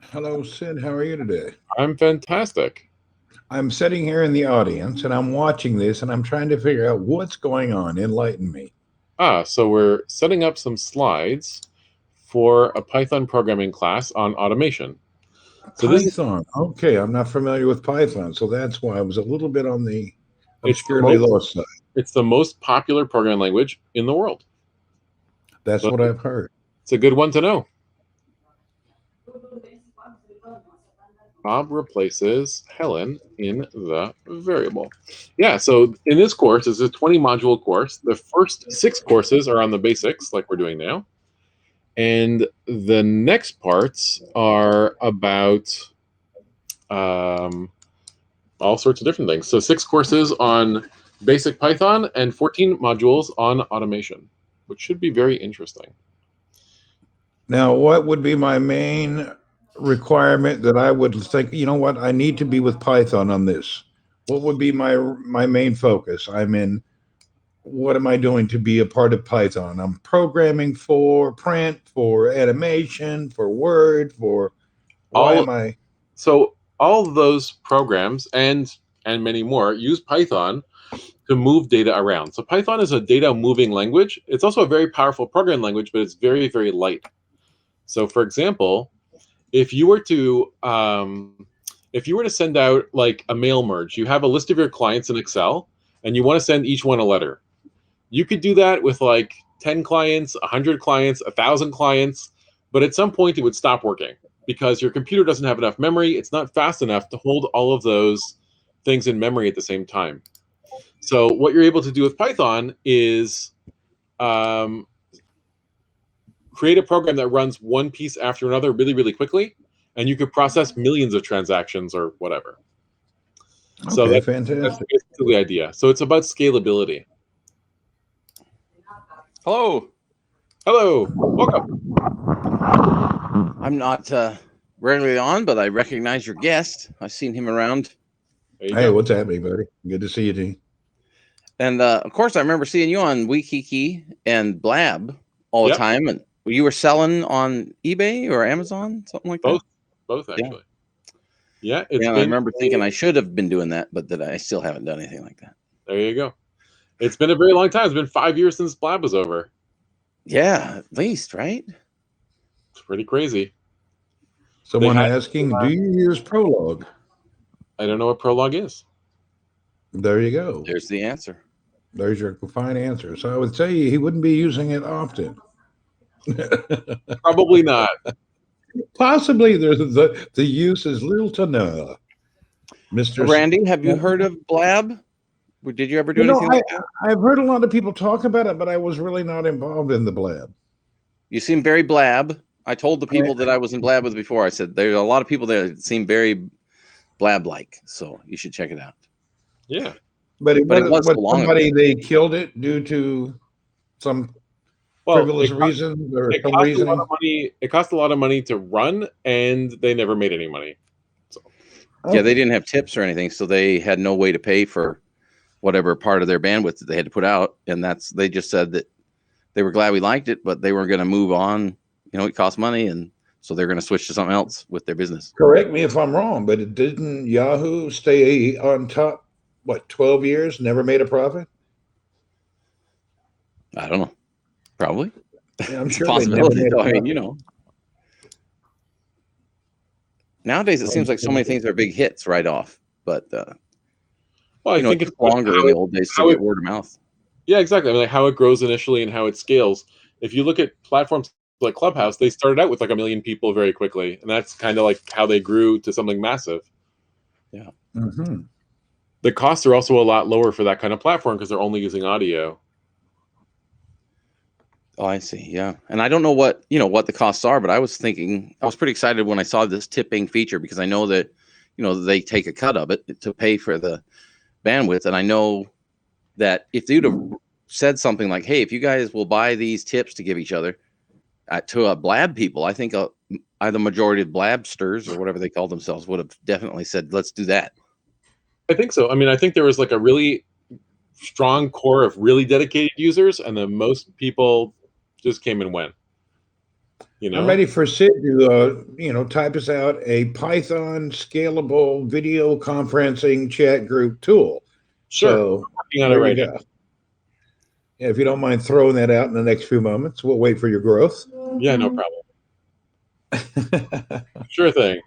Hello, Sid. How are you today? I'm fantastic. I'm sitting here in the audience and I'm watching this and I'm trying to figure out what's going on. Enlighten me. So we're setting up some slides for a Python programming class on automation. So this is Python. Okay, I'm not familiar with Python, so that's why I was a little bit on the it's the obscurely most lost side. it's the most popular programming language in the world. That's So what I've heard. it's a good one to know. Bob replaces Helen in the variable. Yeah, so in this course, it's a 20 module course. The first 6 courses are on the basics, like we're doing now. And the next parts are about um, all sorts of different things. So 6 courses on basic Python and 14 modules on automation, which should be very interesting. Now, what would be my main requirement that I would think, you know what, I need to be with Python on this? What would be my main focus? I'm in what am I doing to be a part of Python? I'm programming for print, for animation, for Word, for why All am I? so all of those programs and many more use Python to move data around. So Python is a data moving language. It's also a very powerful programming language, but it's very, very light. So for example, if you were to if you were to send out like a mail merge, you have a list of your clients in Excel and you want to send each one a letter. You could do that with like 10 clients, 100 clients, 1,000 clients, but at some point it would stop working because your computer doesn't have enough memory. It's not fast enough to hold all of those things in memory at the same time. So what you're able to do with Python is um, create a program that runs one piece after another really, really quickly, and you could process millions of transactions or whatever. So Okay, that's fantastic. basically the idea. So it's about scalability. Hello. Hello, welcome. I'm not regularly on, but I recognize your guest. I've seen him around. There you Hey, go. what's happening, buddy? Good to see you, Dean. And of course, I remember seeing you on Wikiki and Blab all the Yep, time. And you were selling on eBay or Amazon, something like that. both Yeah. actually. Yeah, it's Yeah, I been remember thinking I should have been doing that, but that I still haven't done anything like that. there you go. It's been a very long time. It's been 5 years since Blab was over. Yeah, at least, right? It's pretty crazy. They Someone had asking, do you use Prolog? I don't know what Prolog is. There you go. There's the answer. There's your fine answer. So I would say he wouldn't be using it often. Probably not. Possibly the use is little to none. Mr. Randy, have you heard of Blab? Did you ever do You know, anything like that? I've heard a lot of people talk about it, but I was really not involved in the blab. You seem very Blab. I told the people that I was in Blab with before. I said there's a lot of people there that seem very Blab-like, so you should check it out. Yeah. But But it was what so long somebody ago. they killed it due to some Well, frivolous reasons or it some cost a lot reasoning. of money. It cost a lot of money to run, and they never made any money. So Yeah, they Okay. didn't have tips or anything, so they had no way to pay for whatever part of their bandwidth that they had to put out, and they just said that they were glad we liked it, but they weren't going to move on. It cost money, and so they're going to switch to something else with their business. Correct me if I'm wrong, but it didn't Yahoo stay on top, what, 12 years, never made a profit? I don't know, probably. Yeah, I'm It's a sure they never possibility, made a though. I mean, profit. nowadays it I'm seems like so sure many they- things are big hits right off, but well, I it think it's took longer in how the it old days to how it get word of mouth. yeah, exactly. I mean, like how it grows initially and how it scales. If you look at platforms like Clubhouse, they started out with like a million people very quickly, and that's kind of like how they grew to something massive. Yeah. Mhm. The costs are also a lot lower for that kind of platform because they're only using audio. Oh, I see. Yeah. And I don't know what the costs are, but I was pretty excited when I saw this tipping feature because I know that, they take a cut of it to pay for the bandwidth. And I know that if you'd have said something like, hey, if you guys will buy these tips to give each other to Blab people, I think the majority of Blabsters or whatever they call themselves would have definitely said, let's do that. I think so. I mean, I think there was like a really strong core of really dedicated users, and then most people just came and went. You I'm know, ready for Sid to, type us out a Python scalable video conferencing chat group tool. sure, So working on it there you right go. Yeah, if you don't mind throwing that out in the next few moments, we'll wait for your growth. now. Yeah, no problem. Sure thing.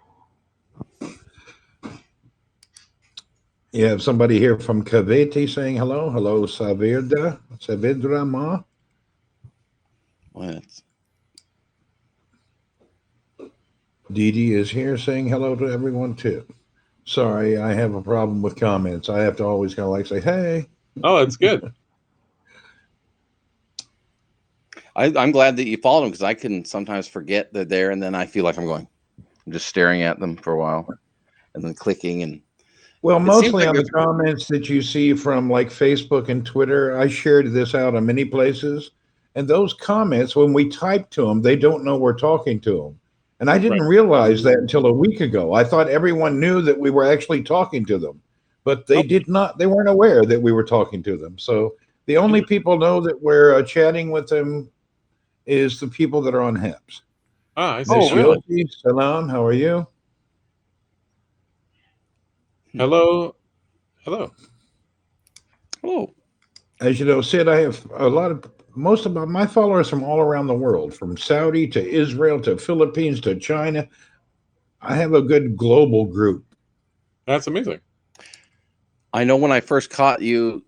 You have somebody here from Cavite saying hello. Hello, Savidra Ma. What? Didi is here saying hello to everyone too. Sorry, I have a problem with comments. I have to always kind of like say, hey. Oh, it's good. I'm glad that you followed them because I can sometimes forget they're there, and then I feel like I'm just staring at them for a while, and then clicking. And Well, it seems mostly like on the there's comments that you see from like Facebook and Twitter. I shared this out on many places. And those comments, when we type to them, they don't know we're talking to them. And I didn't Right. realize that until a week ago. I thought everyone knew that we were actually talking to them, but they did not. They weren't aware that we were talking to them. So the only people know that we're chatting with them is the people that are on HEPS. Ah, I see. Oh, Miss really? Yoshi, salam, how are you? Hello, hello. oh, As you know, Sid, I have most of my followers from all around the world, from Saudi to Israel to Philippines to China. I have a good global group. That's amazing. I know when I first caught you,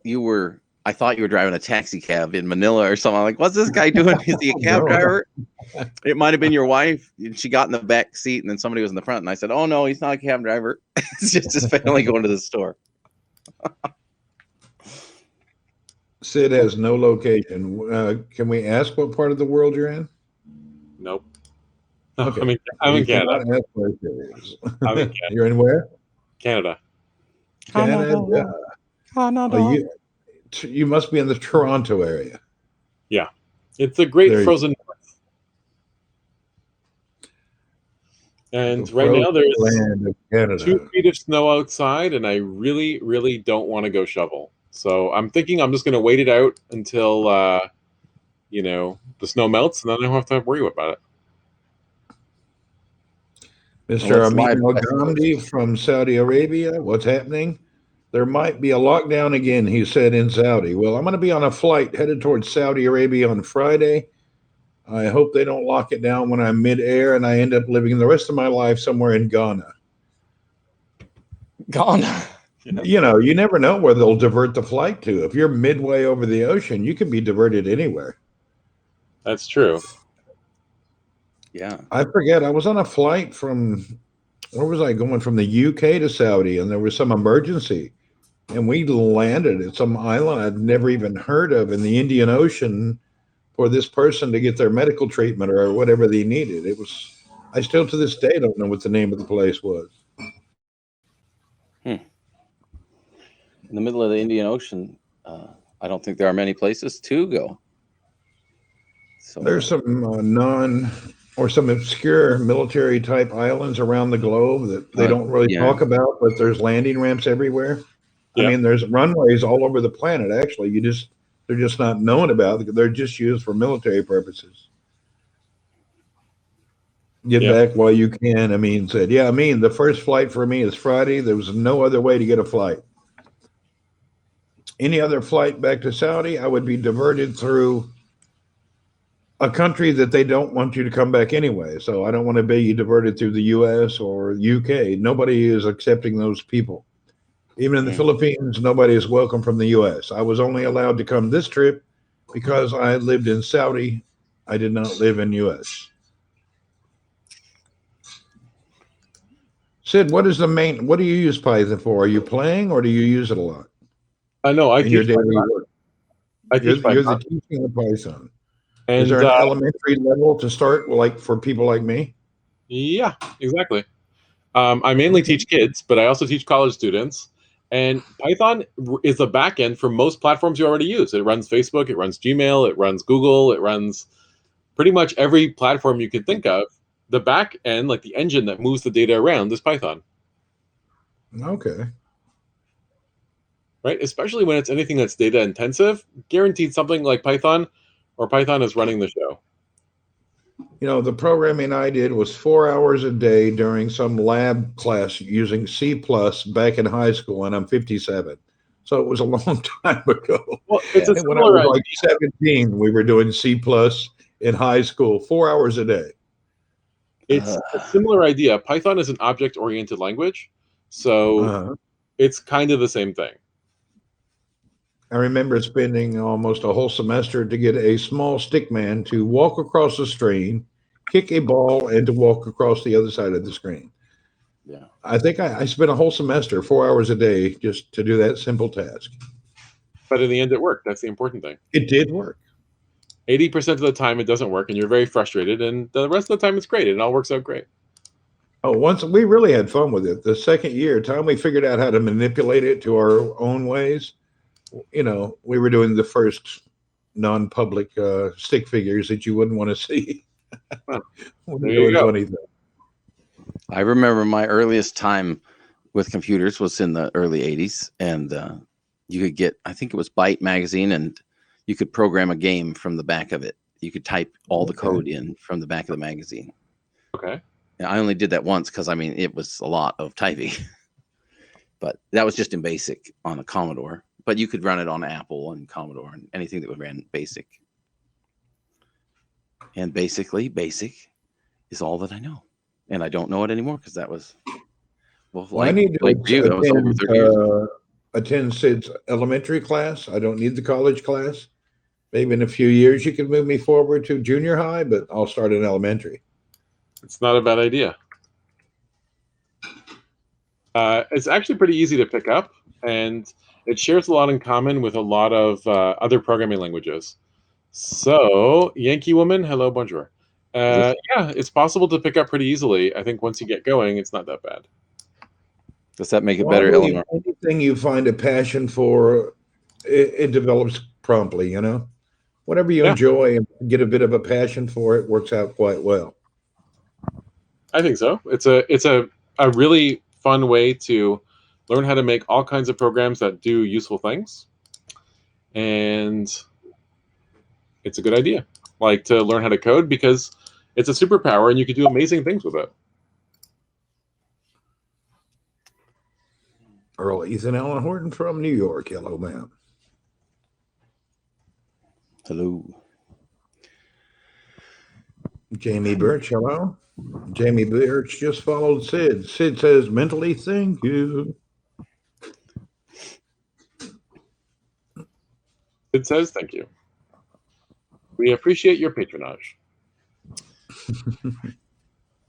I thought you were driving a taxi cab in Manila or something. I'm like, what's this guy doing? Is he a cab No. driver? It might have been your wife. She got in the back seat, and then somebody was in the front. And I said, oh, no, he's not a cab driver. It's just his family going to the store. Sid has no location. Can we ask what part of the world you're in? Nope. No, Okay. I'm You in Canada. cannot ask where it is. I'm in Canada. You're in where? Canada. Canada. Oh, you must be in the Toronto area. Yeah, it's the Great There you Frozen North. And The right now frozen there's land of Canada. 2 feet of snow outside, and I really, really don't want to go shovel. So I'm thinking I'm just going to wait it out until the snow melts, and then I don't have to worry about it. Mr. Well, it's Amin live Al West Ghamdi Coast. from Saudi Arabia, what's happening? There might be a lockdown again, he said, in Saudi. Well, I'm going to be on a flight headed towards Saudi Arabia on Friday. I hope they don't lock it down when I'm midair and I end up living the rest of my life somewhere in Ghana. Ghana. You know, you never know where they'll divert the flight to. If you're midway over the ocean, you can be diverted anywhere. That's true. Yeah. I forget. I was on a flight from, where was I going? From the UK to Saudi, and there was some emergency. And we landed at some island I'd never even heard of in the Indian Ocean for this person to get their medical treatment or whatever they needed. I still to this day don't know what the name of the place was. In the middle of the Indian Ocean, I don't think there are many places to go. So There's some some obscure military type islands around the globe that they don't really talk about, but there's landing ramps everywhere. Yeah. I mean, there's runways all over the planet. Actually, they're just not known about. They're just used for military purposes. Get back while you can. Amin said, "Yeah, Amin, the first flight for me is Friday. There was no other way to get a flight. Any other flight back to Saudi, I would be diverted through a country that they don't want you to come back anyway. So I don't want to be diverted through the US or UK. Nobody is accepting those people. Even in the Philippines, nobody is welcome from the US. I was only allowed to come this trip because I lived in Saudi. I did not live in US. Sid, what do you use Python for? Are you playing or do you use it a lot? No, I in your teach daily Python. work? I teach You're the Python. teaching of Python. And Is there an elementary level to start, like for people like me? yeah, exactly. I mainly teach kids, but I also teach college students. And Python is the backend for most platforms you already use. It runs Facebook, it runs Gmail, it runs Google, it runs pretty much every platform you could think of. The back end, like the engine that moves the data around, is Python. Okay. Right? Especially when it's anything that's data intensive, guaranteed something like Python or Python is running the show. The programming I did was 4 hours a day during some lab class using C plus back in high school, and I'm 57. So it was a long time ago. Well, it's a And when I similar was idea. like 17, we were doing C plus in high school, 4 hours a day. It's a similar idea. Python is an object-oriented language, so Uh, it's kind of the same thing. I remember spending almost a whole semester to get a small stick man to walk across the screen, kick a ball, and to walk across the other side of the screen. Yeah. I think I spent a whole semester, 4 hours a day, just to do that simple task. But in the end, it worked. That's the important thing. It did work. 80% of the time, it doesn't work, and you're very frustrated. And the rest of the time, it's great. It all works out great. Oh, once we really had fun with it. The second year, time we figured out how to manipulate it to our own ways, we were doing the first non-public stick figures that you wouldn't want to see. Huh. We There were you doing go. funny things. I remember my earliest time with computers was in the early 80s, and you could get, I think it was Byte magazine, and you could program a game from the back of it. You could type all the code in from the back of the magazine. Okay. And I only did that once because, it was a lot of typing. But that was just in BASIC on a Commodore. But you could run it on Apple and Commodore and anything that would run BASIC. And basically, BASIC is all that I know. And I don't know it anymore because that was, I need to for you, that was over 30 years ago. attend Sid's elementary class. I don't need the college class. Maybe in a few years you can move me forward to junior high, but I'll start in elementary. It's not a bad idea. It's actually pretty easy to pick up, and it shares a lot in common with a lot of other programming languages. So, Yankee Woman, hello, bonjour. Yeah, it's possible to pick up pretty easily. I think once you get going, it's not that bad. Does that make it Well, I better, believe Eleanor? anything you find a passion for, it develops promptly, Whatever you Yeah. enjoy and get a bit of a passion for, it works out quite well. I think so. It's a really fun way to learn how to make all kinds of programs that do useful things, and it's a good idea. Like to learn how to code because it's a superpower and you can do amazing things with it. Earl Ethan Allen Horton from New York. Hello, ma'am. Hello. Jamie Birch, hello. Jamie Birch just followed Sid. Sid says, mentally, thank you. It says thank you. We appreciate your patronage.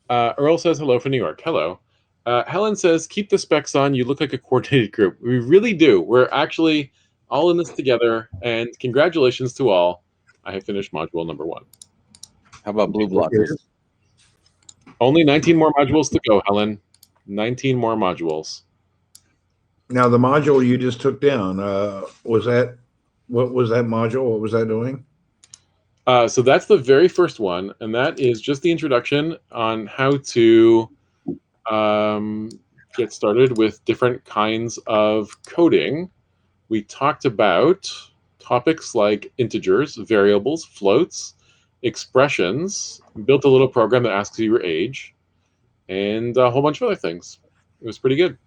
Earl says hello from New York. Hello. Helen says, keep the specs on. You look like a coordinated group. We really do. We're actually all in this together. And congratulations to all. I have finished module number 1. How about blue blockers? Only 19 more modules to go, Helen. 19 more modules. Now, the module you just took down, what was that module? What was that doing? So that's the very first one, and that is just the introduction on how to get started with different kinds of coding. We talked about topics like integers, variables, floats, expressions, built a little program that asks you your age, and a whole bunch of other things. It was pretty good.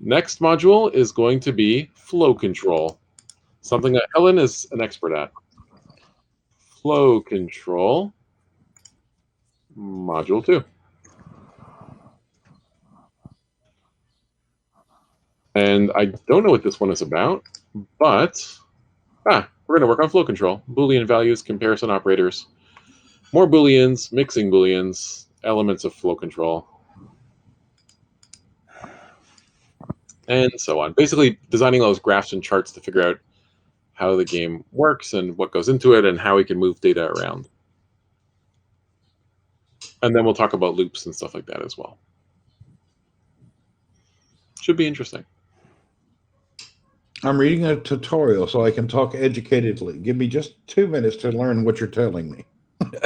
Next module is going to be flow control, something that Helen is an expert at. Flow control, module 2. And I don't know what this one is about, but we're going to work on flow control. Boolean values, comparison operators, more Booleans, mixing Booleans, elements of flow control, and so on. Basically, designing those graphs and charts to figure out how the game works and what goes into it and how we can move data around. And then we'll talk about loops and stuff like that as well. Should be interesting. I'm reading a tutorial so I can talk educatedly. Give me just 2 minutes to learn what you're telling me.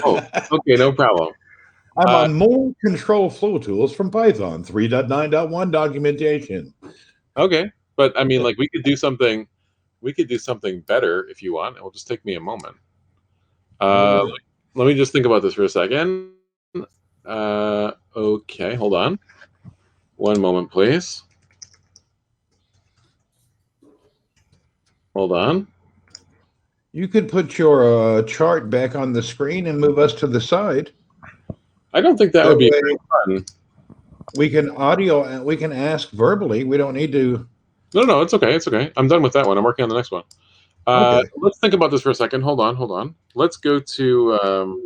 Oh, okay, no problem. I'm on more control flow tools from Python 3.9.1 documentation. Okay, but I mean, like we could do something better if you want. It will just take me a moment. let me just think about this for a second. Okay, hold on. One moment, please. Hold on. You could put your chart back on the screen and move us to the side. I don't think that That would be way very fun. we can audio and we can ask verbally. We don't need to. No, it's okay. It's okay. I'm done with that one. I'm working on the next one. Okay. Let's think about this for a second. Hold on. Let's go to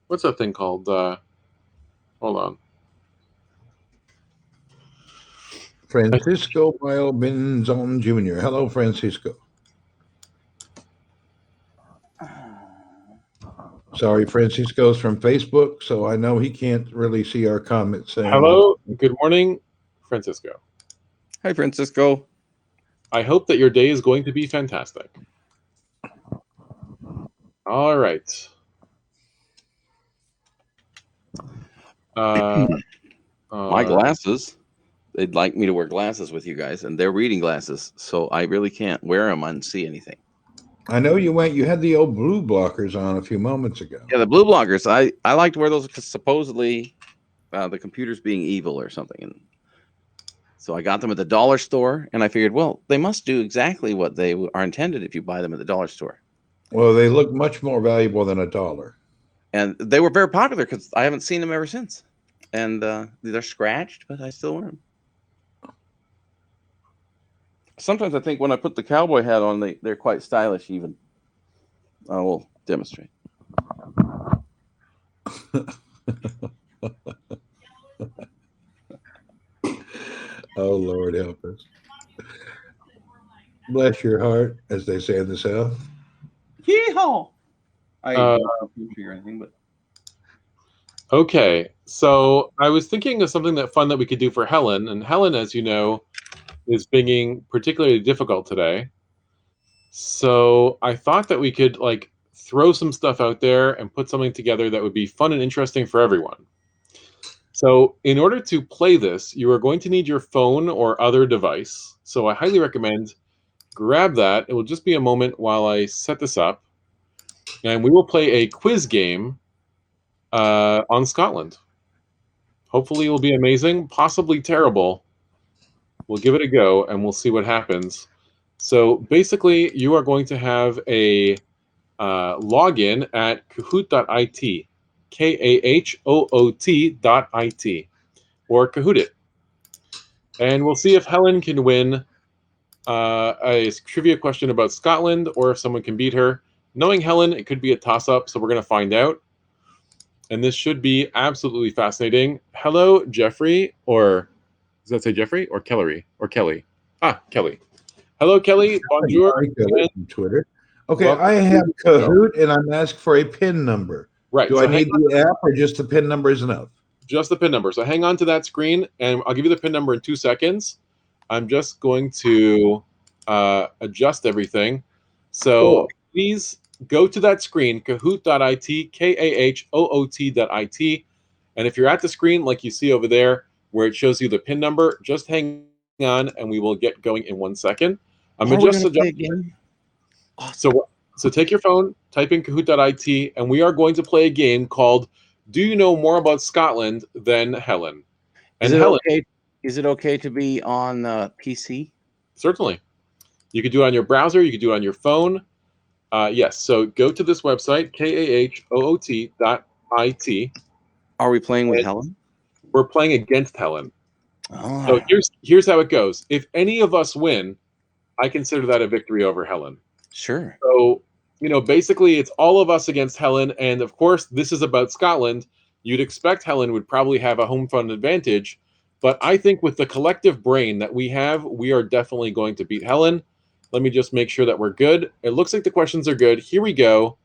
what's that thing called? Hold on. Francisco Mayo Benzon Jr. Hello, Francisco. Sorry, Francisco's from Facebook, so I know he can't really see our comments saying Hello. Good morning, Francisco. Hi, Francisco. I hope that your day is going to be fantastic. All right. My glasses. They'd like me to wear glasses with you guys, and they're reading glasses, so I really can't wear them and see anything. I know you had the old blue blockers on a few moments ago. Yeah, the blue blockers. I like to wear those because supposedly the computer's being evil or something. And so I got them at the dollar store, and I figured, well, they must do exactly what they are intended if you buy them at the dollar store. Well, they look much more valuable than $1. And they were very popular because I haven't seen them ever since. And they're scratched, but I still wear them. Sometimes I think when I put the cowboy hat on, they're quite stylish even. I will demonstrate. Oh, Lord, help us. Bless your heart, as they say in the South. Yeehaw! I don't figure anything, but Okay, so I was thinking of something fun that we could do for Helen, and Helen, as you know, is being particularly difficult today. So I thought that we could like throw some stuff out there and put something together that would be fun and interesting for everyone. So in order to play this, you are going to need your phone or other device. So I highly recommend grab that. It will just be a moment while I set this up, and we will play a quiz game on Scotland. Hopefully it will be amazing, possibly terrible. We'll give it a go and we'll see what happens. So basically, you are going to have a login at kahoot.it, Kahoot.it, or Kahoot it. And we'll see if Helen can win a trivia question about Scotland or if someone can beat her. Knowing Helen, it could be a toss-up, so we're going to find out. And this should be absolutely fascinating. Hello, Jeffrey, or does that say Jeffrey or Kelly? Or Kelly? Kelly. Hello, Kelly. Bonjour. Hi, Kelly, from Twitter. Okay, Welcome. I have Kahoot, and I'm asked for a PIN number. Right. Do so I need the app, or just the PIN number is enough? Just the PIN number. So hang on to that screen, and I'll give you the PIN number in 2 seconds. I'm just going to adjust everything. So please go to that screen, kahoot.it, Kahoot.it. And if you're at the screen, like you see over there, where it shows you the PIN number, just hang on, and we will get going in 1 second. I'm just adjusting. So take your phone, type in kahoot.it, and we are going to play a game called Do You Know More About Scotland Than Helen? And is it okay to be on PC? Certainly. You could do it on your browser. You could do it on your phone. Yes. So go to this website, Kahoot.it. Are we playing with Helen? We're playing against Helen. Oh. So here's how it goes. If any of us win, I consider that a victory over Helen. Sure. So, basically it's all of us against Helen. And of course, this is about Scotland. You'd expect Helen would probably have a home front advantage. But I think with the collective brain that we have, we are definitely going to beat Helen. Let me just make sure that we're good. It looks like the questions are good. Here we go.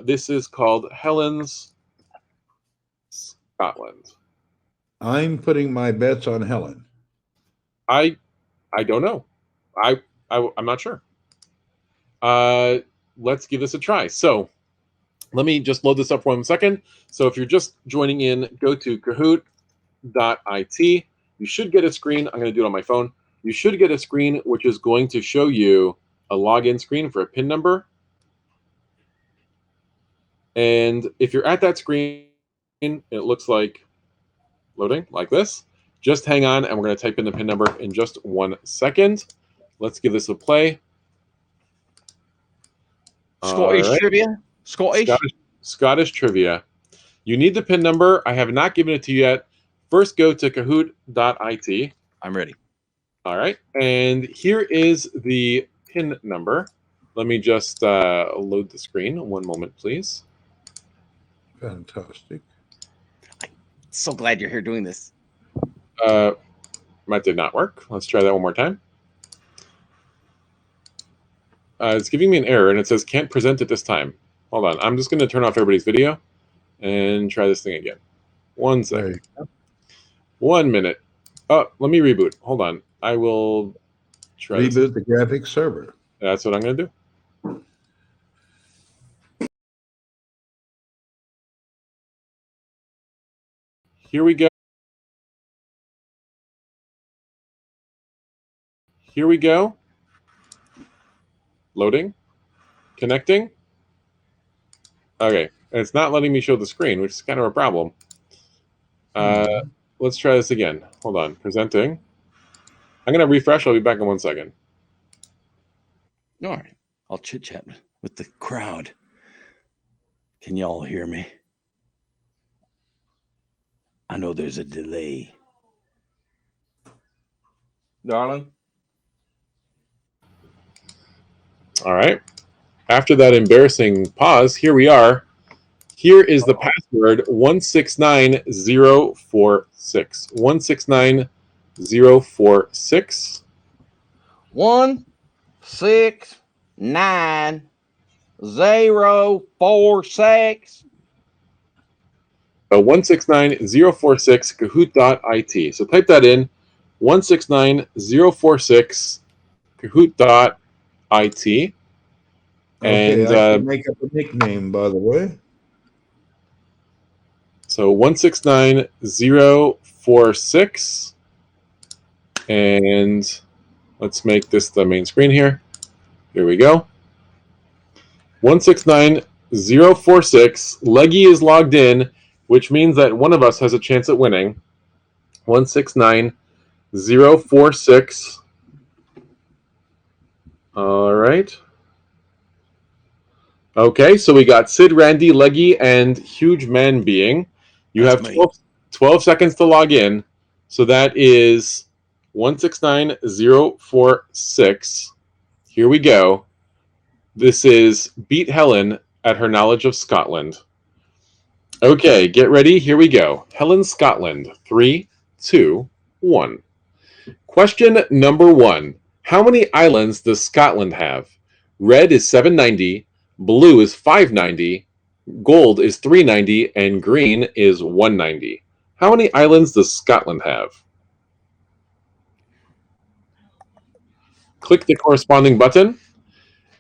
This is called Helen's Scotland. I'm putting my bets on Helen. I don't know. I'm not sure. Let's give this a try. So let me just load this up for 1 second. So if you're just joining in, go to kahoot.it. You should get a screen. I'm going to do it on my phone. You should get a screen which is going to show you a login screen for a PIN number. And if you're at that screen, it looks like loading like this. Just hang on, and we're going to type in the PIN number in just 1 second. Let's give this a play. Scottish All right. trivia? Scottish trivia. You need the PIN number. I have not given it to you yet. First, go to kahoot.it. I'm ready. All right. And here is the PIN number. Let me just load the screen. One moment, please. Fantastic. So glad you're here doing this. That did not work. Let's try that one more time. It's giving me an error, and it says can't present at this time. Hold on. I'm just going to turn off everybody's video and try this thing again. 1 second. 1 minute. Oh, let me reboot. Hold on. I will try this. Reboot the graphics server. That's what I'm going to do. Here we go. Here we go. Loading. Connecting. Okay. And it's not letting me show the screen, which is kind of a problem. Let's try this again. Hold on. Presenting. I'm going to refresh. I'll be back in 1 second. All right. I'll chit chat with the crowd. Can y'all hear me? I know there's a delay. Darling? All right. After that embarrassing pause, here we are. Here is the password 169046. 169046. 169046. 169046 kahoot.it. So type that in 169046 kahoot.it. And Okay, I can make up a nickname, by the way. So 169046. And let's make this the main screen here. Here we go. 169046. Leggy is logged in, which means that one of us has a chance at winning. 169046. All right. Okay, so we got Sid, Randy, Leggy, and Huge Man Being. You That's have me. 12 seconds to log in. So that is 169046. Here we go. This is Beat Helen at her knowledge of Scotland. Okay, get ready. Here we go. Helen, Scotland. 3, 2, 1. Question number 1. How many islands does Scotland have? Red is 790, blue is 590, gold is 390, and green is 190. How many islands does Scotland have? Click the corresponding button.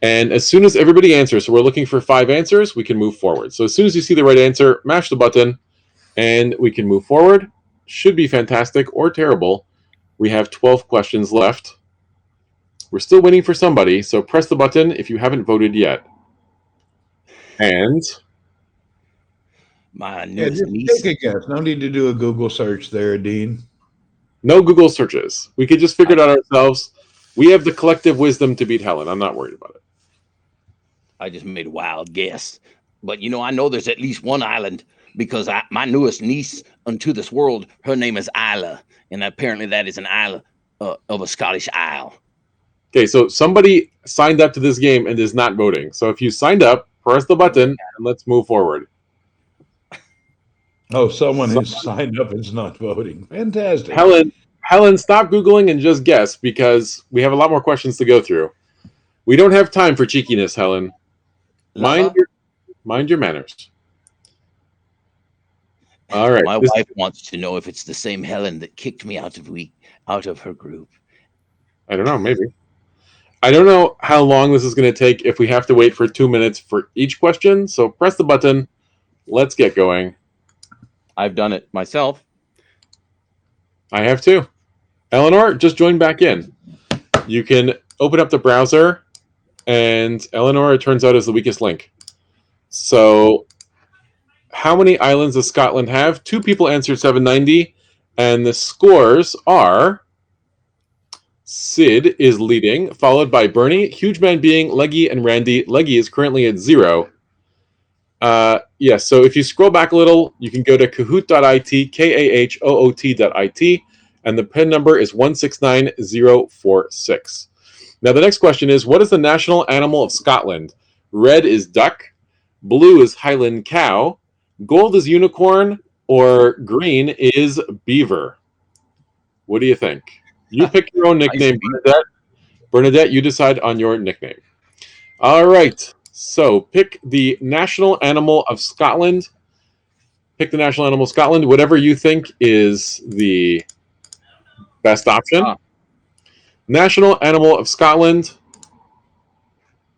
And as soon as everybody answers, so we're looking for 5 answers, we can move forward. So as soon as you see the right answer, mash the button, and we can move forward. Should be fantastic or terrible. We have 12 questions left. We're still waiting for somebody, so press the button if you haven't voted yet. And My Yeah, newest just niece. take a guess. No need to do a Google search there, Dean. no Google searches. We could just figure it out ourselves. We have the collective wisdom to beat Helen. I'm not worried about it. I just made a wild guess. But you know, I know there's at least one island because my newest niece unto this world, her name is Isla. And apparently that is an isle of a Scottish isle. Okay, so somebody signed up to this game and is not voting. So if you signed up, press the button and let's move forward. Oh, someone who's signed up is not voting. Fantastic. Helen, stop Googling and just guess because we have a lot more questions to go through. We don't have time for cheekiness, Helen. Mind your manners. All right. My wife wants to know if it's the same Helen that kicked me out of her group. I don't know, maybe. I don't know how long this is going to take if we have to wait for 2 minutes for each question. So press the button. Let's get going. I've done it myself. I have too. Eleanor, just join back in. You can open up the browser, and Eleanor, it turns out, is the weakest link. So How many islands does Scotland have? 2 people answered 790, and the scores are Sid is leading, followed by Bernie, Huge Man Being, Leggy, and Randy. Leggy is currently at 0. Yes, so if you scroll back a little, you can go to kahoot.it, kahoot.it, and the PIN number is 169046. Now, the next question is, what is the national animal of Scotland? Red is duck, blue is Highland cow, gold is unicorn, or green is beaver. What do you think? You pick your own nickname, Bernadette. Bernadette, you decide on your nickname. All right. So pick the national animal of Scotland. Pick the national animal of Scotland, whatever you think is the best option. National animal of Scotland.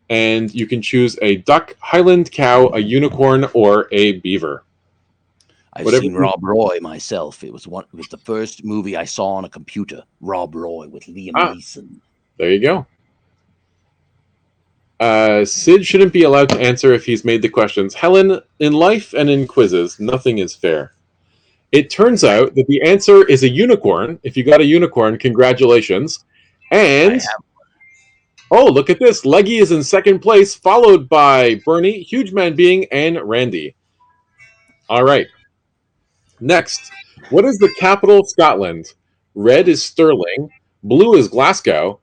And you can choose a duck, Highland cow, a unicorn, or a beaver. I've seen Rob Roy myself. It was the first movie I saw on a computer. Rob Roy with Liam Neeson. There you go. Sid shouldn't be allowed to answer if he's made the questions. Helen, in life and in quizzes, nothing is fair. It turns out that the answer is a unicorn. If you got a unicorn, congratulations. And oh, look at this. Leggy is in second place, followed by Bernie, Huge Man Being, and Randy. All right. Next, what is the capital of Scotland? Red is Stirling, blue is Glasgow,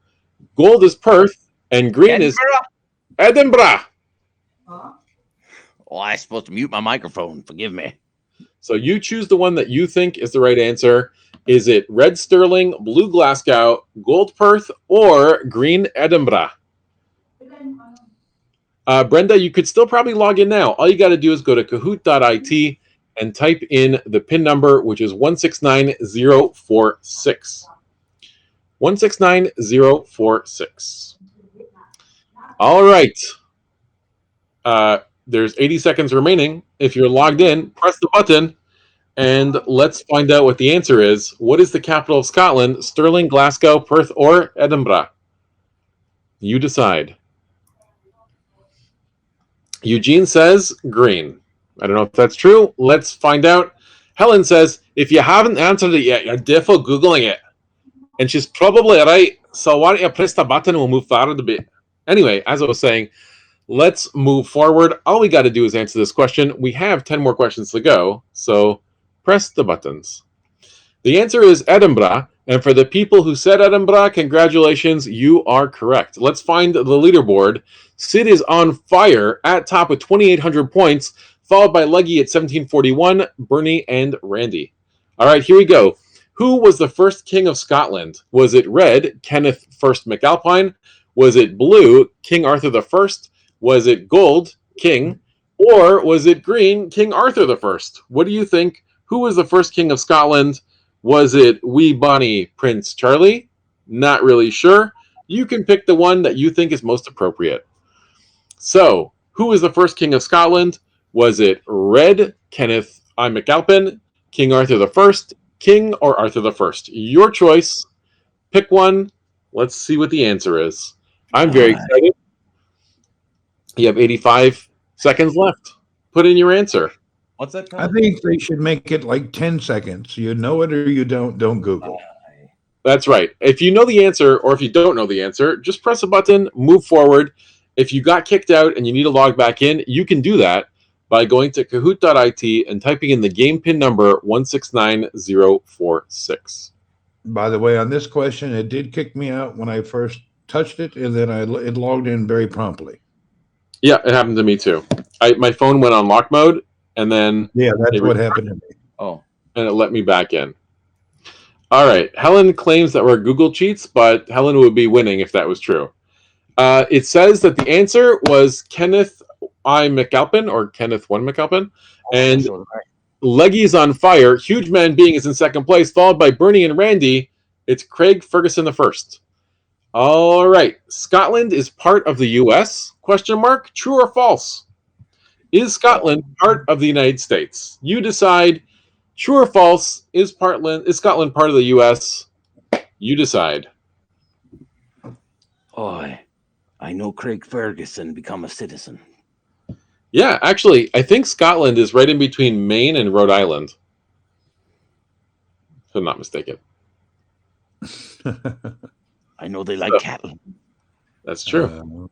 gold is Perth, and green is Edinburgh. Oh, I'm supposed to mute my microphone. Forgive me. So you choose the one that you think is the right answer. Is it red Stirling, blue Glasgow, gold Perth, or green Edinburgh? Brenda, you could still probably log in now. All you got to do is go to kahoot.it and type in the PIN number, which is 169046. 169046. All right. There's 80 seconds remaining. If you're logged in, press the button, and let's find out what the answer is. What is the capital of Scotland? Stirling, Glasgow, Perth, or Edinburgh? You decide. Eugene says green. I don't know if that's true. Let's find out. Helen says, if you haven't answered it yet, you're definitely Googling it. And she's probably right. So why don't you press the button and we'll move forward a bit. Anyway, as I was saying, let's move forward. All we got to do is answer this question. We have 10 more questions to go. So press the buttons. The answer is Edinburgh. And for the people who said Edinburgh, congratulations, you are correct. Let's find the leaderboard. Sid is on fire at top with 2,800 points, followed by Leggy at 1741, Bernie, and Randy. All right, here we go. Who was the first king of Scotland? Was it red, Kenneth I MacAlpine? Was it blue, King Arthur I? Was it gold, King? Or was it green, King Arthur I? What do you think? Who was the first king of Scotland? Was it wee Bonnie Prince Charlie? Not really sure. You can pick the one that you think is most appropriate. So, who was the first king of Scotland? Was it red, Kenneth I MacAlpin, King Arthur I, King or Arthur I? Your choice. Pick one. Let's see what the answer is. I'm very excited. You have 85 seconds left. Put in your answer. What's that? I think they should make it like 10 seconds. You know it or you don't Google. That's right. If you know the answer or if you don't know the answer, just press a button, move forward. If you got kicked out and you need to log back in, you can do that by going to kahoot.it and typing in the game PIN number 169046. By the way, on this question, it did kick me out when I first touched it, and then it logged in very promptly. Yeah, it happened to me too. My phone went on lock mode, and then that's what happened to me. Oh, and it let me back in. All right. Helen claims that we're Google cheats, but Helen would be winning if that was true. It says that the answer was Kenneth I MacAlpin, or Kenneth I MacAlpin, and Leggy's on fire. Huge Man Being is in second place, followed by Bernie and Randy. It's Craig Ferguson the first. All right. Scotland is part of the U.S.? Question mark. True or false? Is Scotland part of the United States? You decide. True or false? Is Scotland part of the U.S.? You decide. I know Craig Ferguson become a citizen. Yeah, actually, I think Scotland is right in between Maine and Rhode Island. If I'm not mistaken. I know they like So- cattle. That's true.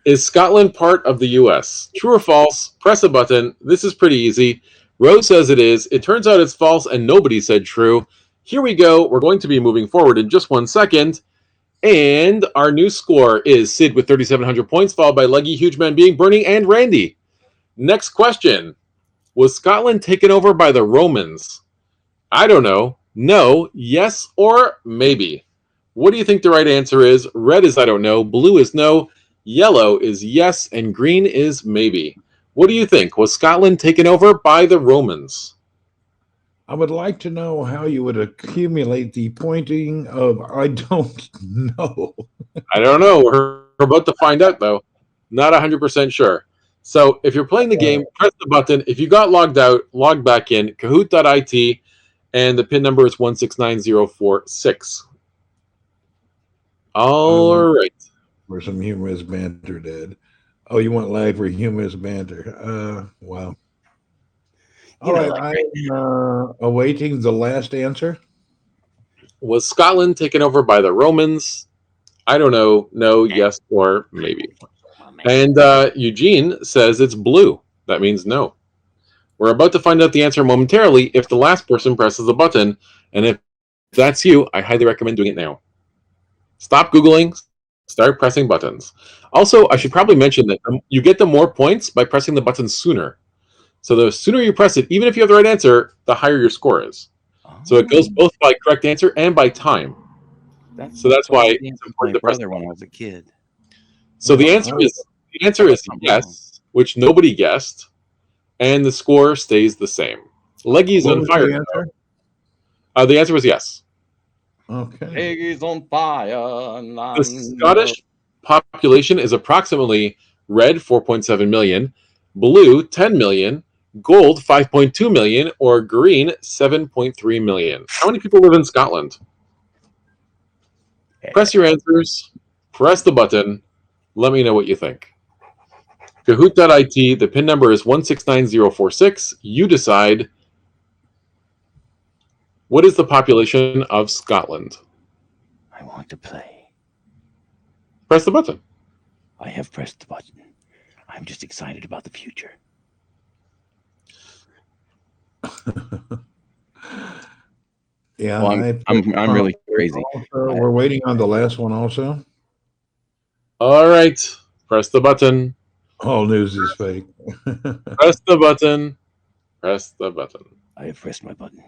Is Scotland part of the US? True or false? Press a button. This is pretty easy. Rose says it is. It turns out it's false, and nobody said true. Here we go. We're going to be moving forward in just 1 second. And our new score is Sid with 3,700 points, followed by Leggy, Huge Man Being, Bernie, and Randy. Next question. Was Scotland taken over by the Romans? I don't know. No, yes, or maybe. What do you think the right answer is? Red is I don't know. Blue is no. Yellow is yes, and green is maybe. What do you think? Was Scotland taken over by the Romans? I would like to know how you would accumulate the pointing of I don't know. I don't know. We're about to find out, though. Not 100% sure. So if you're playing the game, press the button. If you got logged out, log back in, kahoot.it, and the PIN number is 169046. All right. For some humorous banter, Dad. Oh, you want lag for humorous banter? Wow. All right, I'm awaiting the last answer. Was Scotland taken over by the Romans? I don't know. No, yes, or maybe. And Eugene says it's blue. That means no. We're about to find out the answer momentarily if the last person presses the button. And if that's you, I highly recommend doing it now. Stop Googling. Start pressing buttons. Also, I should probably mention that you get the more points by pressing the button sooner. So the sooner you press it, even if you have the right answer, the higher your score is. So it goes both by correct answer and by time. So that's why it's important to press brother when I was a kid. So the answer is yes, which nobody guessed, and the score stays the same. Leggy's What on was fire. the answer? The answer was yes. Okay. Peggy's on fire. The Scottish population is approximately red 4.7 million, blue 10 million, gold 5.2 million, or green 7.3 million. How many people live in Scotland? Press your answers, press the button, let me know what you think. Kahoot.it, the PIN number is 169046. You decide. What is the population of Scotland? I want to play. Press the button. I have pressed the button. I'm just excited about the future. Yeah, Well, I'm really crazy. Also, we're waiting on the last one also. All right. Press the button. All news is fake. Press the button. Press the button. I have pressed my button.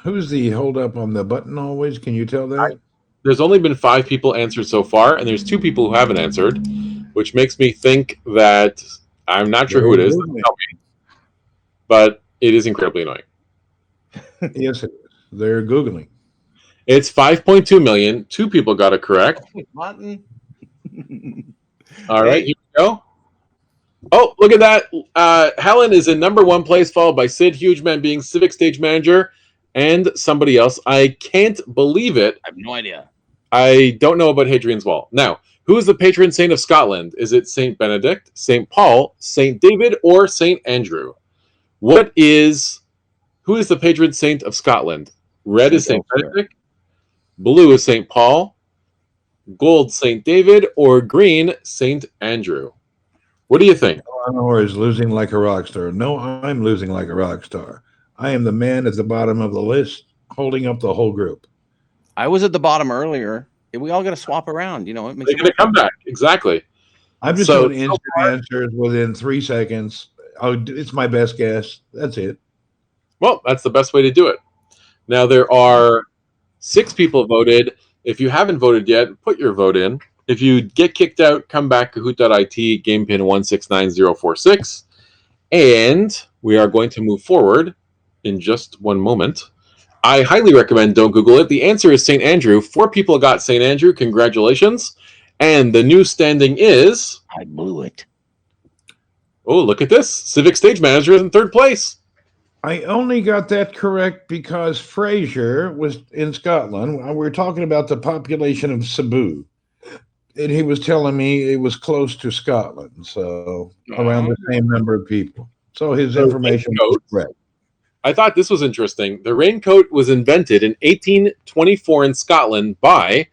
Who's the hold up on the button always? Can you tell that? There's only been 5 people answered so far, and there's 2 people who haven't answered, which makes me think that I'm not sure who it is. Tell me. But it is incredibly annoying. Yes, it is. They're Googling. It's 5.2 million. 2 people got it correct. Button. All right, here we go. Oh, look at that. Helen is in number 1 place, followed by Sid, Huge Man Being, Civic Stage Manager, and somebody else. I can't believe it. I have no idea. I don't know about Hadrian's Wall. Now, who is the patron saint of Scotland? Is it Saint Benedict, Saint Paul, Saint David, or Saint Andrew? Who is the patron saint of Scotland? Red is Saint Benedict, blue is Saint Paul, gold Saint David, or green Saint Andrew? What do you think? Eleanor is losing like a rock star. No, I'm losing like a rock star. I am the man at the bottom of the list, holding up the whole group. I was at the bottom earlier. We all got to swap around. You know, it makes They're going to come back. Exactly. I'm just So- doing instant answers within 3 seconds. It's my best guess. That's it. Well, that's the best way to do it. Now, there are 6 people voted. If you haven't voted yet, put your vote in. If you get kicked out, come back, kahoot.it, game pin 169046. And we are going to move forward in just one moment. I highly recommend don't Google it. The answer is St. Andrew. 4 people got St. Andrew. Congratulations. And the new standing is... I blew it. Oh, look at this. Civic Stage Manager is in 3rd place. I only got that correct because Fraser was in Scotland. We were talking about the population of Cebu. and he was telling me it was close to Scotland, so around the same number of people. So his information was correct. I thought this was interesting. The raincoat was invented in 1824 in Scotland by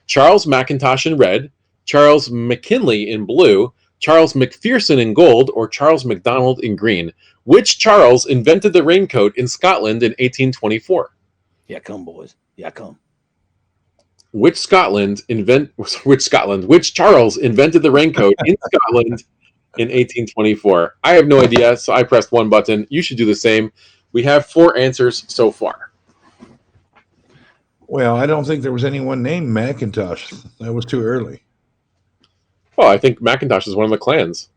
Charles Mackintosh in red, Charles McKinley in blue, Charles McPherson in gold, or Charles MacDonald in green. Which Charles invented the raincoat in Scotland in 1824? Yeah, come, boys. Yeah, come. Which Charles invented the raincoat in Scotland in 1824? I have no idea, so I pressed one button. You should do the same. We have 4 answers so far. Well, I don't think there was anyone named Macintosh. That was too early. Well, I think Macintosh is one of the clans.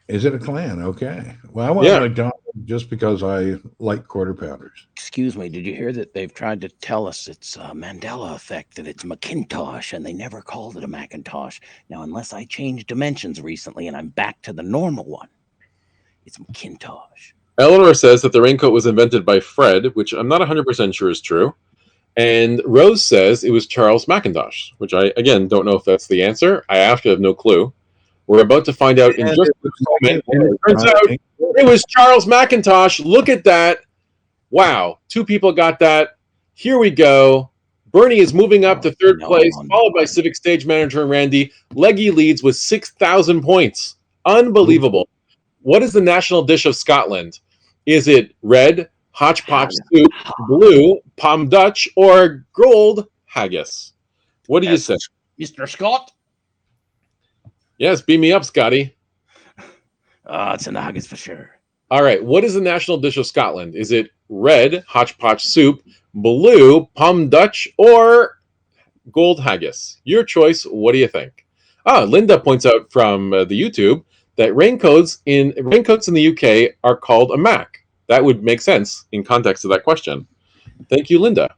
Is it a clan? Okay. Well, I went Yeah. McDonald's just because I like quarter pounders. Excuse me, did you hear that they've tried to tell us it's a Mandela effect, that it's Macintosh, and they never called it a Macintosh? Now, unless I changed dimensions recently and I'm back to the normal one, it's Macintosh. Eleanor says that the raincoat was invented by Fred, which I'm not 100% sure is true. And Rose says it was Charles Mackintosh, which I, again, don't know if that's the answer. I actually have no clue. We're about to find out in just a moment. And it turns out it was Charles Mackintosh. Look at that. Wow. 2 people got that. Here we go. Bernie is moving up to 3rd place, followed by Civic Stage Manager and Randy. Leggy leads with 6,000 points. Unbelievable. What is the national dish of Scotland? Is it red, hodgepodge soup, blue, Palm Dutch, or gold haggis? What do you say? Mr. Scott? Yes, beam me up, Scotty. It's an haggis for sure. All right. What is the national dish of Scotland? Is it red, hodgepodge soup, blue, Palm Dutch, or gold haggis? Your choice. What do you think? Linda points out from the YouTube that raincoats in the UK are called a mac. That would make sense in context of that question. Thank you, Linda.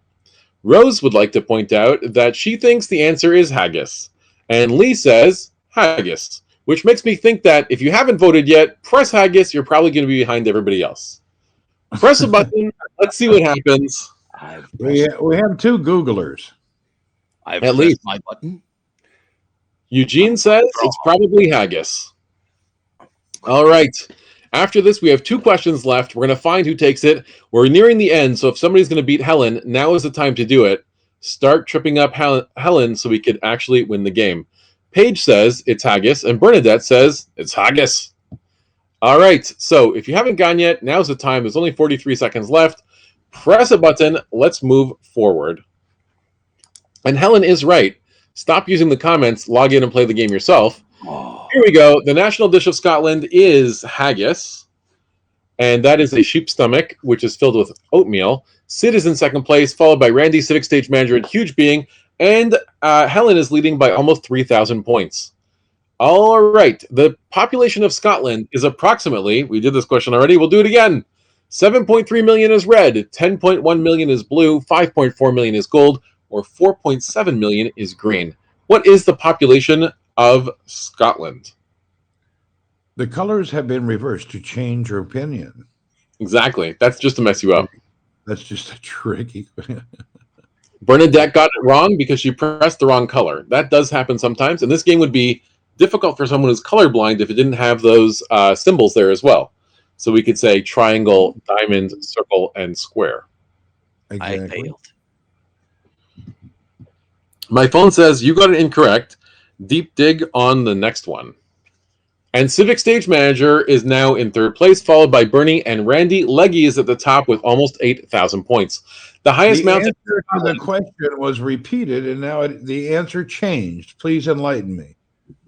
Rose would like to point out that she thinks the answer is haggis. And Lee says haggis, which makes me think that if you haven't voted yet, press haggis. You're probably going to be behind everybody else. Press a button. Let's see what happens. We have 2 Googlers. I've At pressed least. my button. Eugene says it's probably haggis. All right. After this, we have 2 questions left. We're going to find who takes it. We're nearing the end, so if somebody's going to beat Helen, now is the time to do it. Start tripping up Helen so we could actually win the game. Paige says it's haggis, and Bernadette says it's haggis. All right. So if you haven't gone yet, now's the time. There's only 43 seconds left. Press a button. Let's move forward. And Helen is right. Stop using the comments. Log in and play the game yourself. Here we go. The national dish of Scotland is haggis, and that is a sheep's stomach, which is filled with oatmeal. Sid is in 2nd place, followed by Randy, Civic Stage Manager, and Huge Being, and Helen is leading by almost 3,000 points. All right. The population of Scotland is approximately, we did this question already, we'll do it again. 7.3 million is red, 10.1 million is blue, 5.4 million is gold, or 4.7 million is green. What is the population of Scotland? The colors have been reversed to change your opinion. Exactly. That's just to mess you up. That's just a tricky. Bernadette got it wrong because she pressed the wrong color. That does happen sometimes, and this game would be difficult for someone who's colorblind if it didn't have those symbols there as well. So we could say triangle, diamond, circle, and square. Exactly. I failed. My phone says you got it incorrect. Deep dig on the next one. And Civic Stage Manager is now in 3rd place, followed by Bernie and Randy. Leggy is at the top with almost 8,000 points. The highest mountain. Answer to the question was repeated, and now the answer changed. Please enlighten me.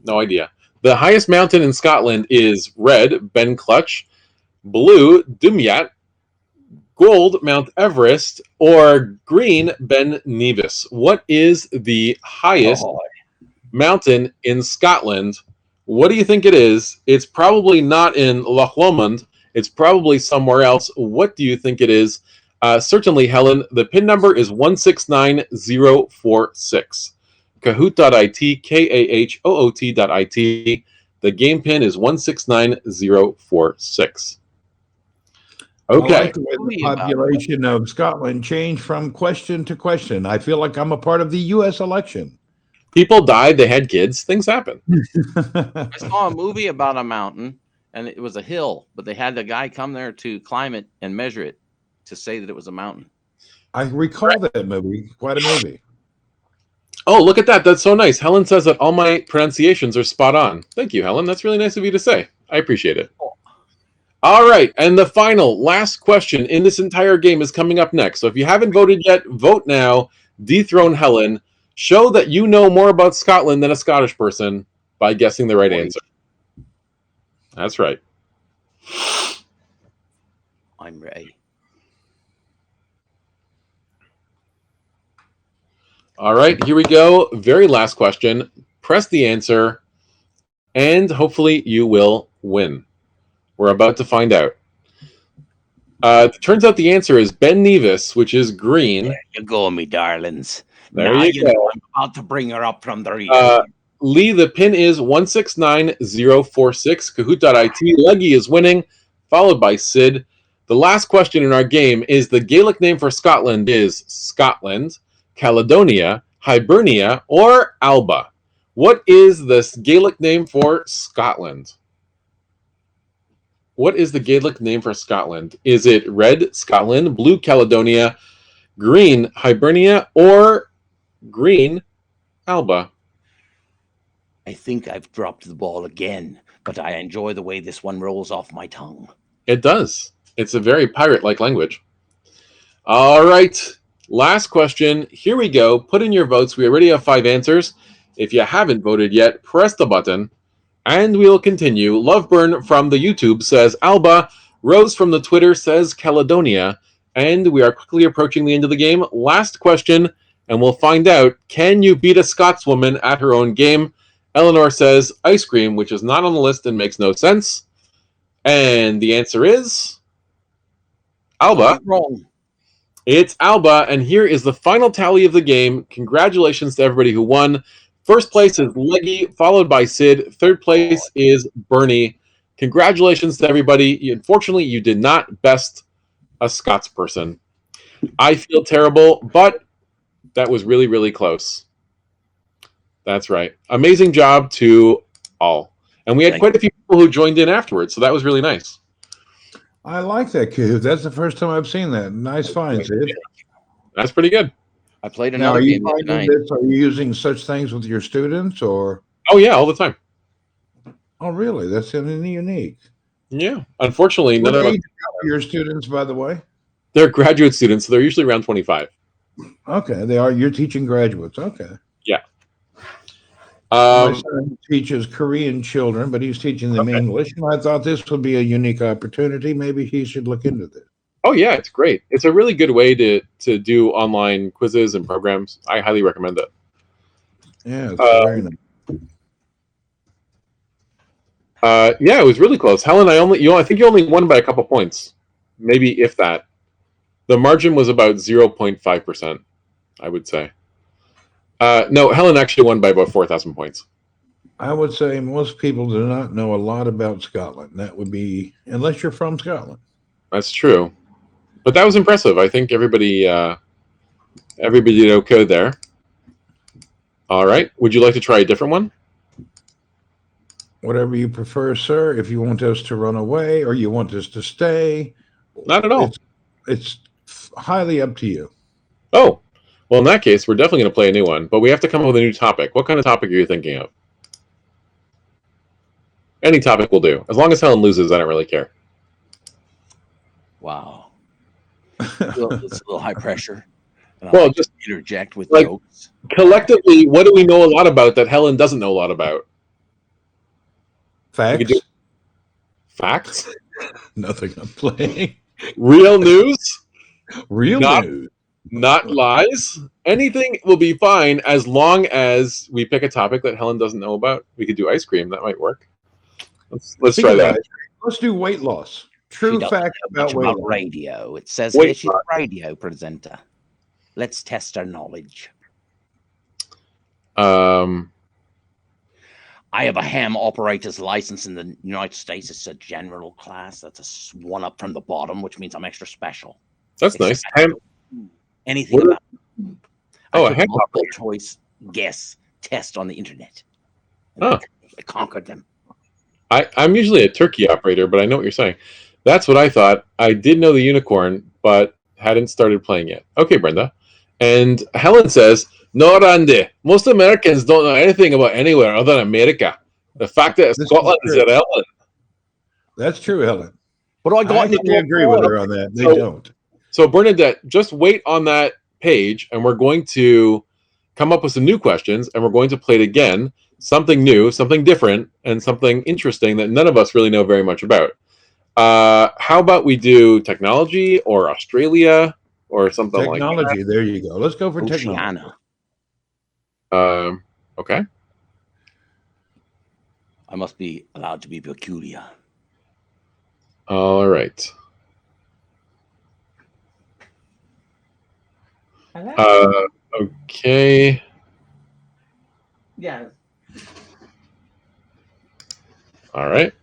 No idea. The highest mountain in Scotland is red, Ben Clutch, blue, Dumyat, gold, Mount Everest, or green, Ben Nevis. What is the highest mountain in Scotland? What do you think it is? It's probably not in Loch Lomond. It's probably somewhere else. What do you think it is? Certainly, Helen. The PIN number is 169046. Kahoot.it, KAHOOT.it. The game pin is 169046. Okay. I like the way the population of Scotland changed from question to question. I feel like I'm a part of the U.S. election. People died. They had kids. Things happen. I saw a movie about a mountain, and it was a hill, but they had the guy come there to climb it and measure it to say that it was a mountain. I recall that movie. Quite a movie. Oh, look at that. That's so nice. Helen says that all my pronunciations are spot on. Thank you, Helen. That's really nice of you to say. I appreciate it. All right. And the last question in this entire game is coming up next. So if you haven't voted yet, vote now. Dethrone Helen. Show that you know more about Scotland than a Scottish person by guessing the right answer. That's right. I'm ready. All right, here we go. Very last question. Press the answer, and hopefully you will win. We're about to find out. It turns out the answer is Ben Nevis, which is green. There you go, me darlings. There now you know go. I'm about to bring her up from the region. Lee, the pin is 169046. Kahoot.it. Leggy is winning, followed by Sid. The last question in our game is the Gaelic name for Scotland is Scotland, Caledonia, Hibernia, or Alba. What is the Gaelic name for Scotland? What is the Gaelic name for Scotland? Is it red, Scotland, blue, Caledonia, green, Hibernia, or green, Alba? I think I've dropped the ball again, but I enjoy the way this one rolls off my tongue. It does. It's a very pirate-like language. All right. Last question. Here we go. Put in your votes. We already have 5 answers. If you haven't voted yet, press the button, and we'll continue. Loveburn from the YouTube says Alba. Rose from the Twitter says Caledonia. And we are quickly approaching the end of the game. Last question, and we'll find out, can you beat a Scotswoman at her own game? Eleanor says ice cream, which is not on the list and makes no sense. And the answer is Alba. Wrong. It's Alba, and here is the final tally of the game. Congratulations to everybody who won. First place is Leggy, followed by Sid. Third place is Bernie. Congratulations to everybody. Unfortunately, you did not best a Scots person. I feel terrible, but that was really, really close. That's right. Amazing job to all. And we had quite a few people who joined in afterwards, so that was really nice. I like that, Kahoot. That's the first time I've seen that. Nice find, Sid. That's pretty good. I played Now, another are you game the other finding night. this? Are you using such things with your students, or? Oh, yeah, all the time. Oh, really? That's unique. Yeah. Unfortunately, What none of us, age are your students, by the way? they're graduate students, so they're usually around 25. Okay, they are. You're teaching graduates. Okay. Yeah. My son teaches Korean children, but he's teaching them Okay. English, and I thought this would be a unique opportunity. Maybe he should look into this. Oh, yeah, it's great. It's a really good way to do online quizzes and programs. I highly recommend it. Yeah, it's very nice. Yeah, it was really close. Helen, I think you only won by a couple points, maybe if that. The margin was about 0.5%, I would say. No, Helen actually won by about 4,000 points. I would say most people do not know a lot about Scotland. That would be, unless you're from Scotland. That's true, but that was impressive. I think everybody did okay there. All right, would you like to try a different one? Whatever you prefer, sir. If you want us to run away or you want us to stay, Not at all. it's highly up to you. Oh, well, in that case, we're definitely going to play a new one, but we have to come up with a new topic. What kind of topic are you thinking of? Any topic will do. As long as Helen loses, I don't really care. Wow. It's a little high pressure. And I'll Well, just interject with like- jokes. collectively, what do we know a lot about that Helen doesn't know a lot about? Facts? could do- Facts? Nothing I'm playing. Real news? Real Not- news. Not lies. Anything will be fine as long as we pick a topic that Helen doesn't know about. We could do ice cream. That might work. Let's try Speaking of that. ice cream, let's do weight loss. She True doesn't facts know much about weight about loss. radio. It says Wait, here she's a radio presenter. Let's test her knowledge. I have a ham operator's license in the United States. It's a general class. That's a one up from the bottom, which means I'm extra special. That's nice. Ham, Anything What- about Oh, a I took ham multiple operator. choice guess test on the internet. And Huh. I conquered them. I'm usually a turkey operator, but I know what you're saying. That's what I thought. I did know the unicorn, but hadn't started playing yet. Okay, Brenda. And Helen says, no, Randy. Most Americans don't know anything about anywhere other than America. The fact that This is Scotland is true. irrelevant. That's true, Helen. What do I I got in actually the agree with her on that. They So- don't. So, Bernadette, just wait on that page, and we're going to come up with some new questions, and we're going to play it again. Something new, something different, and something interesting that none of us really know very much about. How about we do technology or Australia or something Technology. There you go. Let's go for technology. Oceania. like that? Okay. I must be allowed to be peculiar. All right. Okay. Yeah. All right.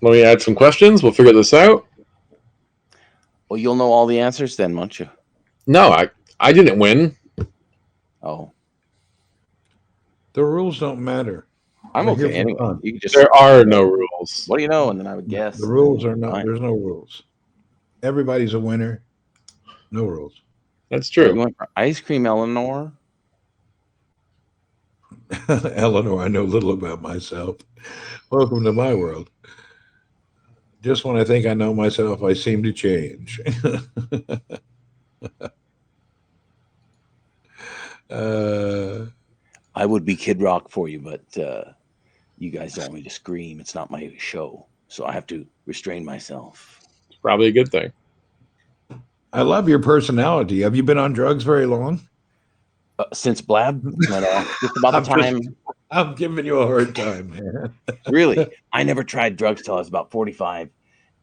Let me add some questions. We'll figure this out. Well, you'll know all the answers then, won't you? No, I didn't win. Oh, The rules don't matter. I'm We're here okay for anyway. fun. You can just There are no rules. what do you know, and then I would guess. The rules are not. Fine. There's no rules. Everybody's a winner. No rules. That's You true. went for ice cream, Eleanor. Eleanor, I know little about myself. Welcome to my world. Just when I think I know myself, I seem to change. I would be Kid Rock for you, but you guys don't want me to scream. It's not my show, so I have to restrain myself. Probably a good thing. I love your personality. Have you been on drugs very long? Since Blab, just about the I'm just- time. I'm giving you a hard time, man. Really, I never tried drugs till I was about 45,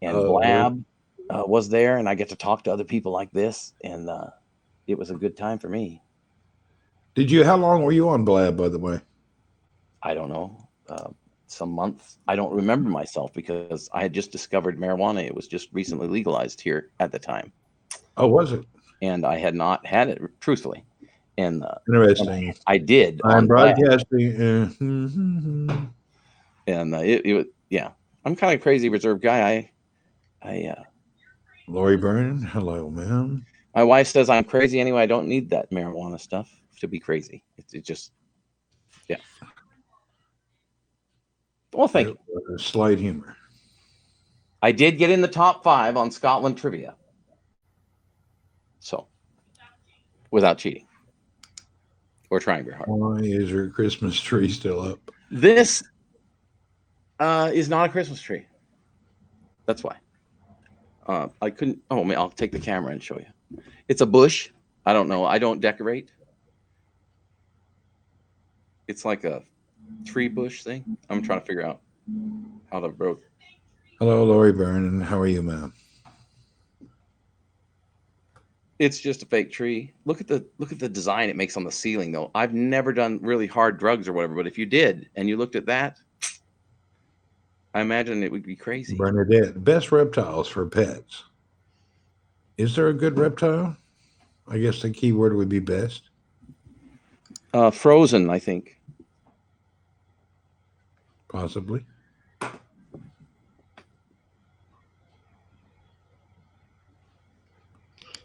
and Oh, Blab was there, and I get to talk to other people like this, and it was a good time for me. How long were you on Blab, by the way? I don't know, some months. I don't remember myself because I had just discovered marijuana. It was just recently legalized here at the time, Oh, was it? and I had not had it, truthfully. And Interesting. I did. I'm on Blab. broadcasting. And yeah, I'm kind of a crazy reserved guy. Lori Byrne, hello, ma'am. My wife says I'm crazy anyway. I don't need that marijuana stuff to be crazy. It just, yeah. Well, thank you. Slight humor. I did get in the top 5 on Scotland trivia. So, without cheating or trying very hard. Why is your Christmas tree still up? This is not a Christmas tree. That's why. I couldn't. Oh, man, I'll take the camera and show you. It's a bush. I don't know. I don't decorate. It's like a tree bush thing. I'm trying to figure out how to broke. Hello, Lori Byrne, and how are you, ma'am? It's just a fake tree. Look at the design it makes on the ceiling, though. I've never done really hard drugs or whatever, but if you did and you looked at that, I imagine it would be crazy. Bernadette, best reptiles for pets. Is there a good reptile? I guess the key word would be best. Frozen, I think. Possibly.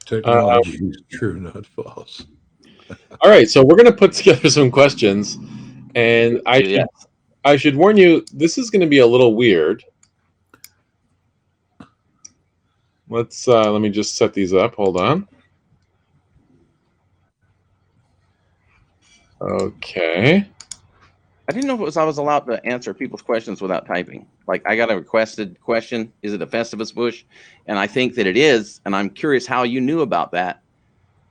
Technology is true, not false. All right, so we're going to put together some questions, and I should warn you, this is going to be a little weird. Let me just set these up. Hold on. Okay. I didn't know if I was allowed to answer people's questions without typing. Like, I got a requested question. Is it a Festivus bush? And I think that it is. And I'm curious how you knew about that,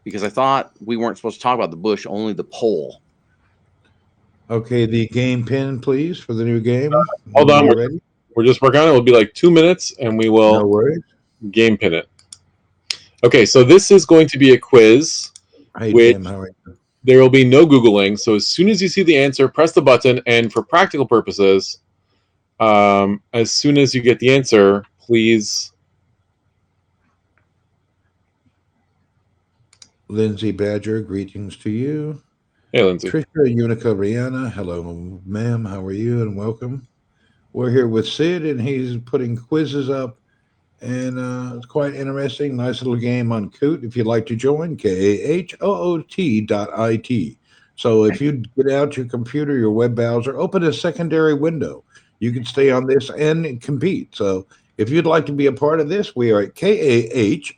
because I thought we weren't supposed to talk about the bush, only the pole. Okay, the game pin, please, for the new game. Hold on. You ready? We're just working on it. It'll be like 2 minutes, and we No will worries. game pin it. Okay, so this is going to be a quiz. Hey, Which- Tim, how are you? There will be no Googling. So as soon as you see the answer, press the button. And for practical purposes, as soon as you get the answer, please. Lindsay Badger, greetings to you. Hey, Lindsay. Trisha Unica Rihanna, hello, ma'am. How are you? And welcome. We're here with Sid, and he's putting quizzes up, and it's quite interesting. Nice little game on Kahoot. If you'd like to join, KAHOOT.IT. So if you get out your computer, your web browser, open a secondary window. You can stay on this and compete. So if you'd like to be a part of this, we are at KAHOOT.IT.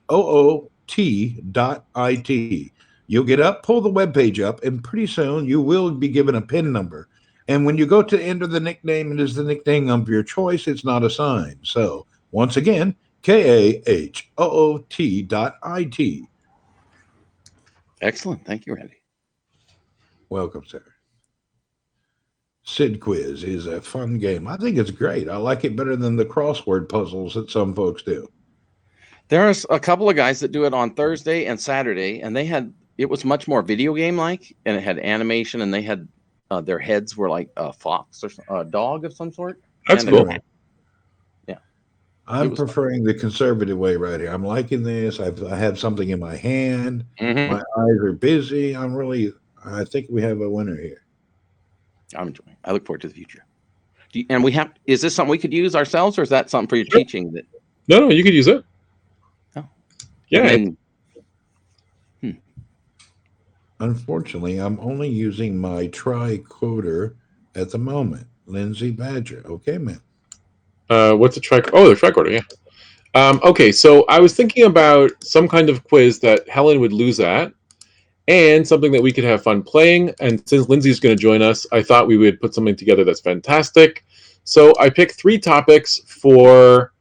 You'll get up, pull the web page up, and pretty soon you will be given a PIN number. And when you go to enter the nickname, it is the nickname of your choice. It's not assigned. So once again, KAHOOT.IT. Excellent. Thank you, Randy. Welcome, sir. Sid Quiz is a fun game. I think it's great. I like it better than the crossword puzzles that some folks do. There's a couple of guys that do it on Thursday and Saturday, and it was much more video game like, and it had animation, and they had their heads were like a fox or a dog of some sort. That's And cool. Yeah. I'm was preferring the conservative way right here. I'm liking this. I have something in my hand. Mhm. My eyes are busy. I think we have a winner here. I'm enjoying. I look forward to the future. Is this something we could use ourselves, or is that something for your Sure. teaching? That No, you could use it. Oh. Yeah. I mean, Unfortunately, I'm only using my tricorder at the moment. Lindsay Badger. Okay, man. What's a tricorder? Oh, the tricorder, yeah. Okay, so I was thinking about some kind of quiz that Helen would lose at, and something that we could have fun playing. And since Lindsay's going to join us, I thought we would put something together that's fantastic. So I picked 3 topics for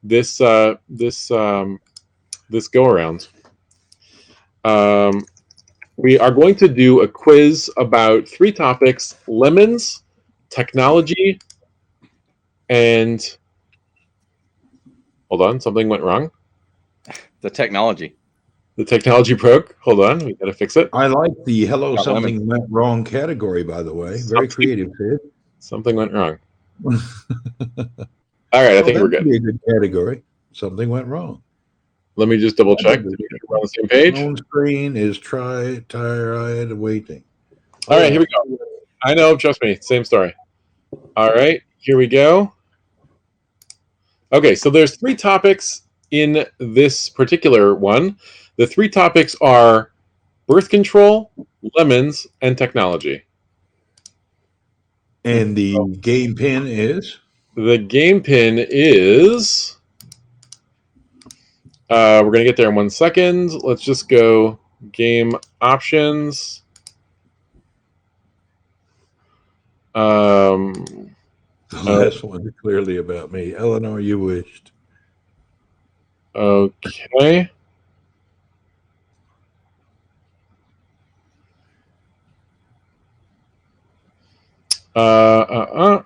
this go around. We are going to do a quiz about 3 topics: lemons, technology, and hold on, something went wrong. the technology. The technology broke. Hold on, we got to fix it. I like the hello Got something went wrong category, by the way. Very creative, Sid. Something went wrong. All right, I think we're That would good. be a good category. Something went wrong. Let me just double check to make sure we're on the same page. Phone screen is tired waiting. All right, here we go. I know, trust me, same story. All right, here we go. Okay, so there's 3 topics in this particular one. The 3 topics are birth control, lemons, and technology. And the game pin is? The game pin is... we're going to get there in 1 second. Let's just go game options. The last one is clearly about me. Eleanor, you wished. Okay. All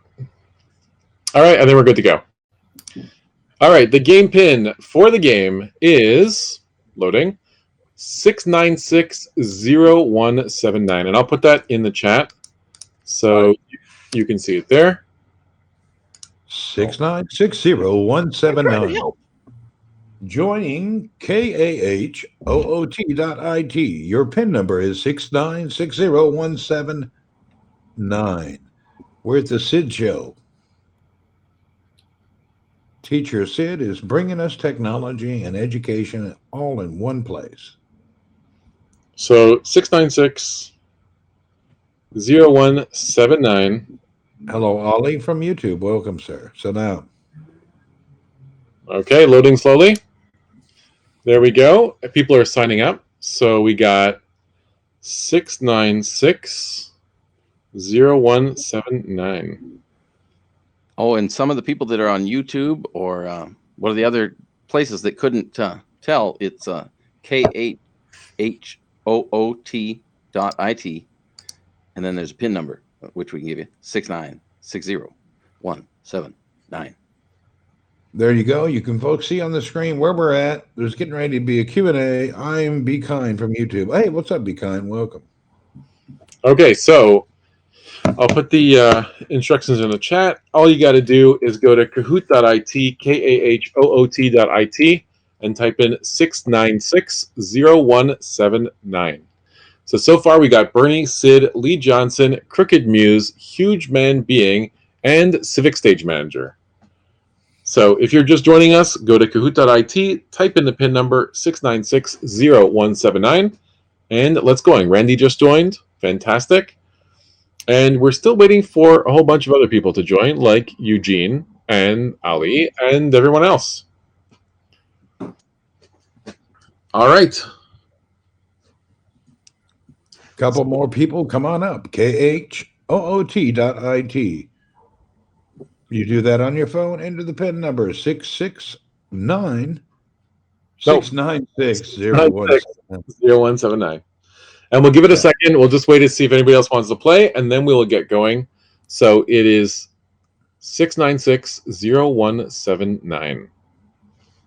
right, I think we're good to go. All right, the game pin for the game is loading 6960179, and I'll put that in the chat so you can see it there. 6960179. Joining KAHOOT.IT. Your PIN number is 6960179. We're at the Sid Show. Teacher Sid is bringing us technology and education all in one place. So 6960179. Hello, Ollie from YouTube. Welcome, sir. So now. Okay, loading slowly. There we go. People are signing up. So we got 6960179. Oh, and some of the people that are on YouTube or what are the other places that couldn't tell, it's KAHOOT.IT. And then there's a PIN number, which we can give you, 6960179. There you go. You can folks see on the screen where we're at. There's getting ready to be a Q&A. I'm Be Kind from YouTube. Hey, what's up, Be Kind? Welcome. Okay, so I'll put the instructions in the chat. All you got to do is go to kahoot.it, KAHOOT.it, and type in 6960179. So far we got Bernie, Sid, Lee Johnson, Crooked Muse, Huge Man Being, and Civic Stage Manager. So if you're just joining us, go to Kahoot.it, type in the pin number 6960179, and let's going. Randy just joined. Fantastic. And we're still waiting for a whole bunch of other people to join, like Eugene and Ali and everyone else. All right. Couple more people, come on up. KHOOT.IT. You do that on your phone, enter the PIN number 669 696 0179. And we'll give it a second. We'll just wait to see if anybody else wants to play, and then we will get going. So it is 6960179.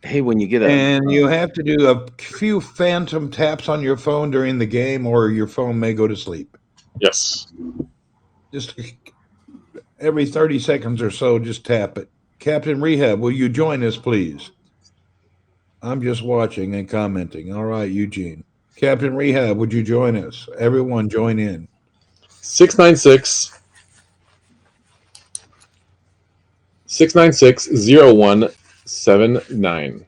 Hey, when you get And you have to do a few phantom taps on your phone during the game, or your phone may go to sleep. Yes. Just every 30 seconds or so, just tap it. Captain Rehab, will you join us, please? I'm just watching and commenting. All right, Eugene. Captain Rehab, would you join us? Everyone join in. 696-0179.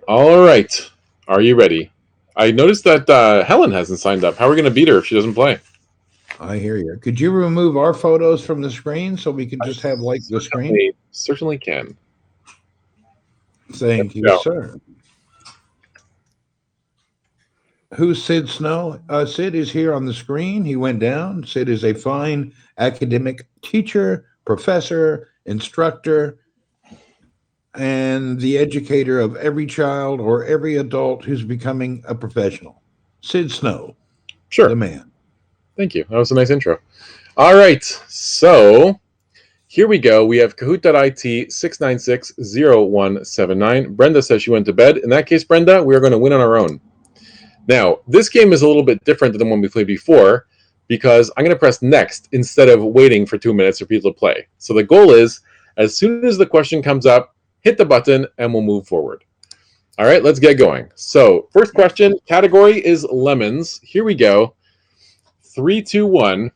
All right. Are you ready? I noticed that Helen hasn't signed up. How are we going to beat her if she doesn't play? I hear you. Could you remove our photos from the screen so we can just have like the screen? I certainly can. Thank you, sir. Who's Sid Snow? Sid is here on the screen. He went down. Sid is a fine academic teacher, professor, instructor, and the educator of every child or every adult who's becoming a professional. Sid Snow. Sure. The man. Thank you. That was a nice intro. All right. So here we go. We have Kahoot.it 696-0179. Brenda says she went to bed. In that case, Brenda, we are going to win on our own. Now, this game is a little bit different than the one we played before because I'm going to press next instead of waiting for 2 minutes for people to play. So the goal is, as soon as the question comes up, hit the button and we'll move forward. All right, let's get going. So first question, category is lemons. Here we go. 3, 2, 1.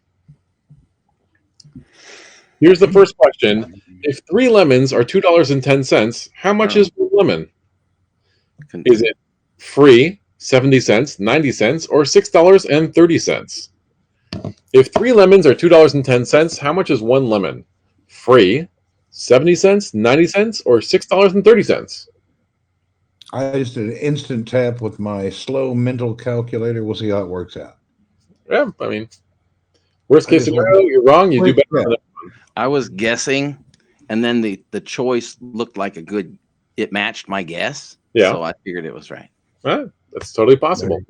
Here's the first question. If 3 lemons are $2.10, how much is 1 lemon? Is it free, 70 cents, 90 cents, or $6.30? If 3 lemons are $2.10, how much is 1 lemon? Free, 70 cents, 90 cents, or $6.30? I just did an instant tap with my slow mental calculator. We'll see how it works out. Yeah, I mean, worst case scenario, you're wrong. You do better. I was guessing, and then the choice looked like a good. It matched my guess. Yeah. So I figured it was right. Well, that's totally possible.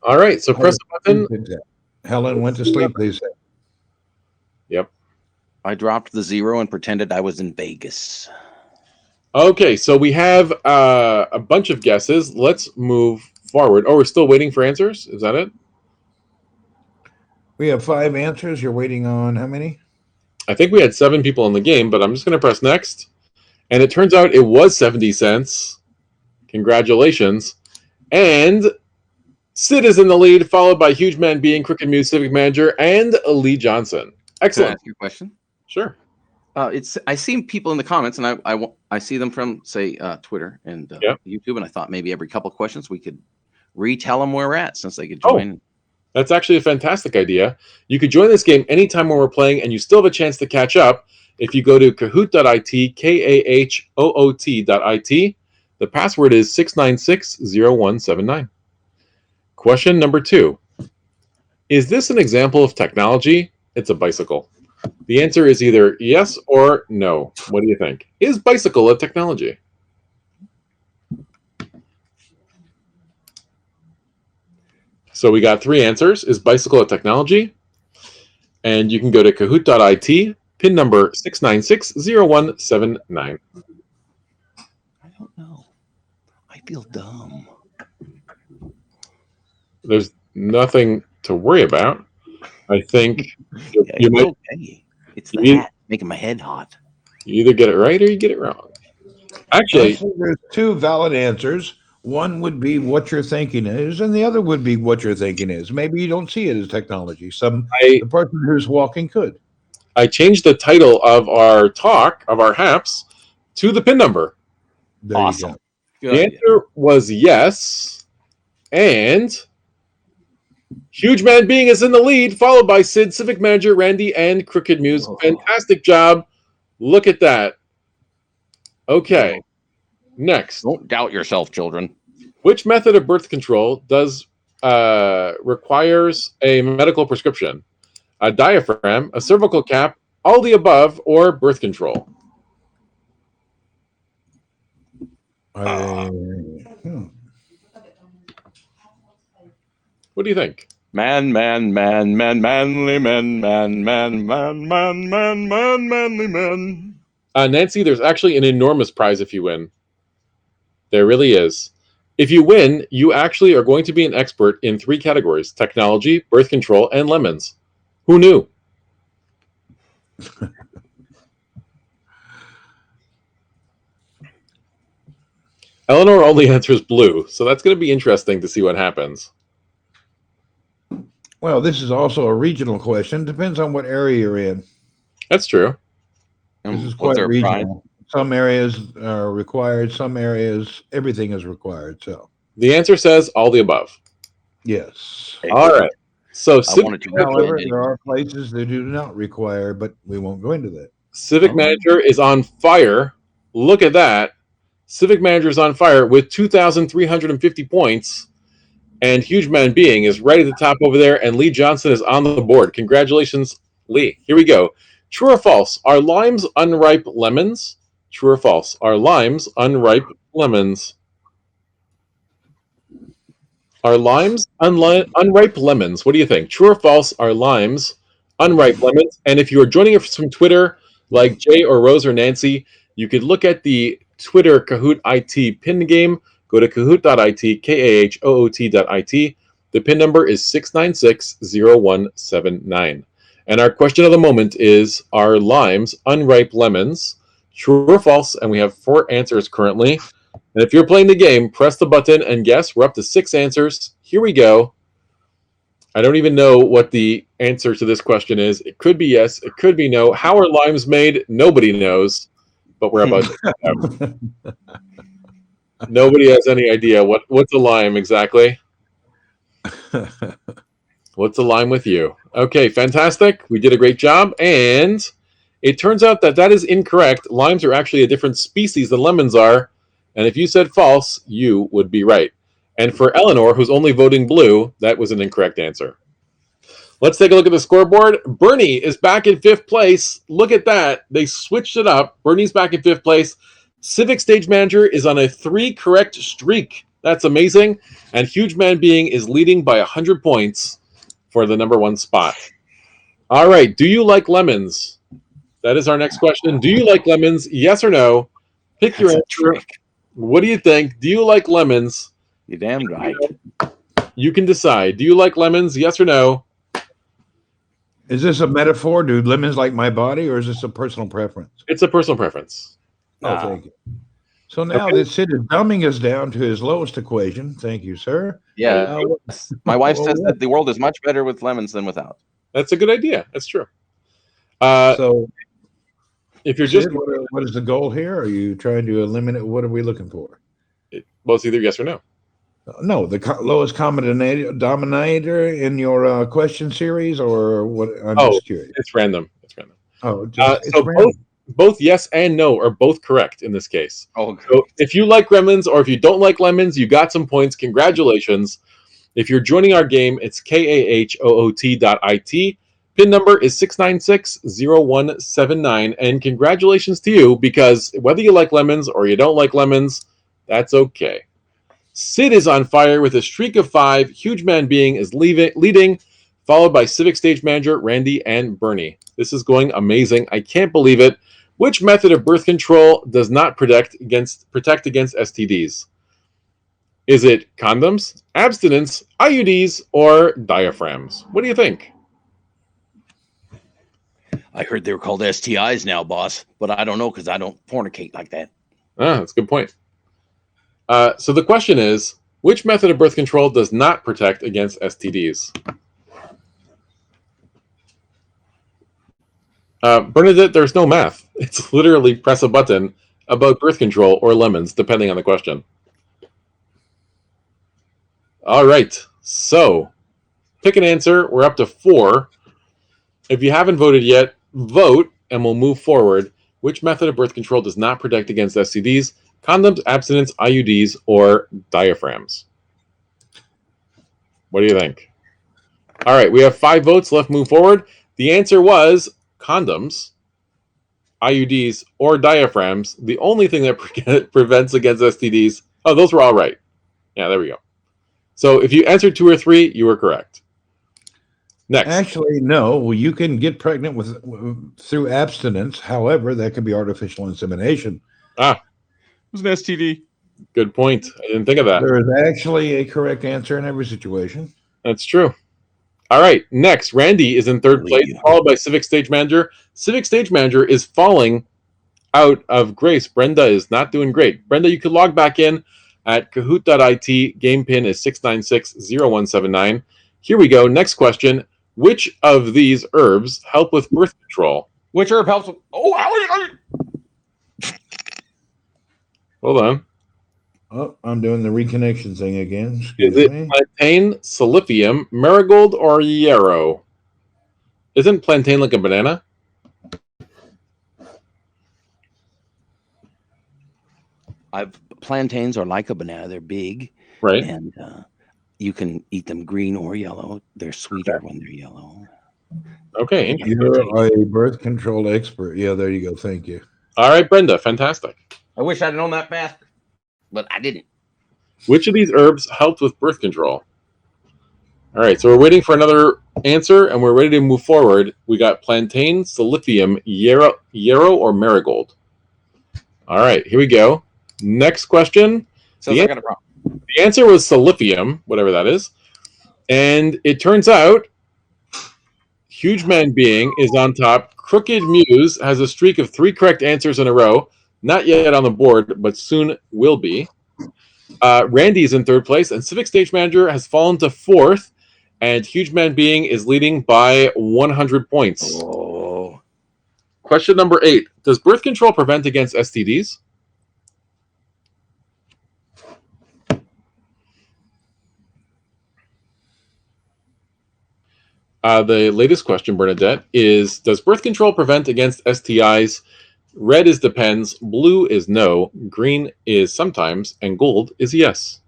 All right, so press the button. Helen went to sleep, they said. Yep. I dropped the 0 and pretended I was in Vegas. Okay, so we have a bunch of guesses. Let's move forward. Oh, we're still waiting for answers? Is that it? We have 5 answers. You're waiting on how many? I think we had 7 people in the game, but I'm just going to press next. And it turns out it was 70 cents. Congratulations. And Sid is in the lead, followed by Huge Man Being, Crooked Muse, Civic Manager, and Lee Johnson. Can I Excellent. ask you a question? Sure. I see people in the comments, and I see them from, say, Twitter and YouTube, and I thought maybe every couple of questions we could retell them where we're at since they could join. That's actually a fantastic idea. You could join this game anytime when we're playing, and you still have a chance to catch up if you go to Kahoot.it, KAHOOT.it. The password is 696-0179. Question number 2. Is this an example of technology? It's a bicycle. The answer is either yes or no. What do you think? Is bicycle a technology? So we got 3 answers. Is bicycle a technology? And you can go to Kahoot.it, pin number 696-0179. I don't know. I feel dumb. There's nothing to worry about. I think you might. Okay. It's the hat making my head hot. You either get it right or you get it wrong. Actually, there's 2 valid answers. One would be what your thinking is, and the other would be what your thinking is. Maybe you don't see it as technology. I The person who's walking could. I changed the title of our talk of our haps to the pin number. There Awesome. you The Good. answer was yes, and Huge Man Being is in the lead, followed by Sid, Civic Manager, Randy, and Crooked Muse. Oh. Fantastic job. Look at that. Okay. Next. Don't doubt yourself, children. Which method of birth control requires a medical prescription? A diaphragm, a cervical cap, all the above, or birth control? go. What do you think? Man, manly men, manly men. Nancy, there's actually an enormous prize if you win. There really is. If you win, you actually are going to be an expert in 3 categories: technology, birth control, and lemons. Who knew? Eleanor only answers blue, so that's going to be interesting to see what happens. Well, this is also a regional question. Depends on what area you're in. That's true. This is What's quite their pride? regional. Some areas are required. Some areas, everything is required. So, The answer says all the above. yes. All right. So I wanted to However, recommend there are places that do not require, but we won't go into that. Civic Manager is on fire. Look at that. Civic Manager is on fire with 2,350 points. And Huge Man Being is right at the top over there. And Lee Johnson is on the board. Congratulations, Lee. Here we go. True or false? Are limes unripe lemons? True or false? Are limes unripe lemons? Are limes unripe lemons? What do you think? True or false? Are limes unripe lemons? And if you are joining us from Twitter, like Jay or Rose or Nancy, you could look at the Twitter Kahoot IT pin game. Go to kahoot.it, kahoot.it. The pin number is 6960179. And our question of the moment is, are limes unripe lemons? True or false? And we have 4 answers currently. And if you're playing the game, press the button and guess. We're up to 6 answers. Here we go. I don't even know what the answer to this question is. It could be yes. It could be no. How are limes made? Nobody knows. But we're about to find out. Nobody has any idea what's a lime exactly. What's a lime with you? Okay, fantastic. We did a great job. And it turns out that is incorrect. Limes are actually a different species than lemons are. And if you said false, you would be right. And for Eleanor, who's only voting blue, that was an incorrect answer. Let's take a look at the scoreboard. Bernie is back in 5th place. Look at that. They switched it up. Bernie's back in 5th place. Civic Stage Manager is on a 3 correct streak. That's amazing. And Huge Man Being is leading by 100 points for the number 1 spot. All right. Do you like lemons? That is our next question. Do you like lemons? Yes or no? Pick your answer. What do you think? Do you like lemons? You're damn right. You can decide. Do you like lemons? Yes or no? Is this a metaphor? Do lemons like my body, or is this a personal preference? It's a personal preference. Oh, thank you. So now Okay. that Sid is dumbing us down to his lowest equation. Thank you, sir. Yeah. Uh, My wife says well, that the world is much better with lemons than without. That's a good idea. That's true. so, If you're just Sid, what is the goal here? Are you trying to eliminate? What are we looking for? well, it's either yes or no. No, the lowest common denominator in your question series, or what? I'm just curious. It's random. It's random. Oh, it's So random. both yes and no are both correct in this case. Oh, So if you like lemons or if you don't like lemons, you got some points. Congratulations. If you're joining our game, it's kahoot.it. Pin number is 6960179. And congratulations to you, because whether you like lemons or you don't like lemons, that's okay. Sid is on fire with a streak of 5. Huge Man Being is leading, followed by Civic Stage Manager, Randy, and Bernie. This is going amazing. I can't believe it. Which method of birth control does not protect against STDs? Is it condoms, abstinence, IUDs, or diaphragms? What do you think? I heard they were called STIs now, boss, but I don't know because I don't fornicate like that. That's a good point. So the question is, which method of birth control does not protect against STDs? Bernadette, there's no math. It's literally press a button about birth control or lemons, depending on the question. All right, so pick an answer. We're up to 4. If you haven't voted yet, vote, and we'll move forward. Which method of birth control does not protect against STDs? Condoms, abstinence, IUDs, or diaphragms? What do you think? All right, we have 5 votes. Let's move forward. The answer was condoms, IUDs, or diaphragms. The only thing that prevents against STDs. Oh, those were all right. Yeah, there we go. So if you answered 2 or 3, you were correct. Next. Actually, no. Well, you can get pregnant through abstinence. However, that could be artificial insemination. Ah, It was an STD. good point. I didn't think of that. There is actually a correct answer in every situation. That's true. All right, next, Randy is in 3rd place, followed by Civic Stage Manager. Civic Stage Manager is falling out of grace. Brenda is not doing great. Brenda, you could log back in at kahoot.it. Game pin is 6960179. Here we go. Next question. Which of these herbs help with birth control? Which herb helps with... Hold on. Oh, I'm doing the reconnection thing again. Is Excuse it me. plantain, siliphium, marigold, or yarrow? Isn't plantain like a banana? Plantains are like a banana. They're big, Right. and you can eat them green or yellow. They're sweeter when they're yellow. Okay. You're a birth control expert. Yeah, there you go. Thank you. All right, Brenda. Fantastic. I wish I'd known that faster, but I didn't. Which of these herbs helped with birth control? All right, so we're waiting for another answer, and we're ready to move forward. We got plantain, siliphium, yarrow, or marigold. All right, here we go. Next question. So The I got it wrong. The answer was siliphium, whatever that is. And it turns out Huge Man Being is on top. Crooked Muse has a streak of 3 correct answers in a row. Not yet on the board, but soon will be. Randy is in 3rd place, and Civic Stage Manager has fallen to 4th, and Huge Man Being is leading by 100 points. Oh, Question number 8. Does birth control prevent against STDs? The latest question, Bernadette, is does birth control prevent against STIs? Red is depends, blue is no, green is sometimes, and gold is yes.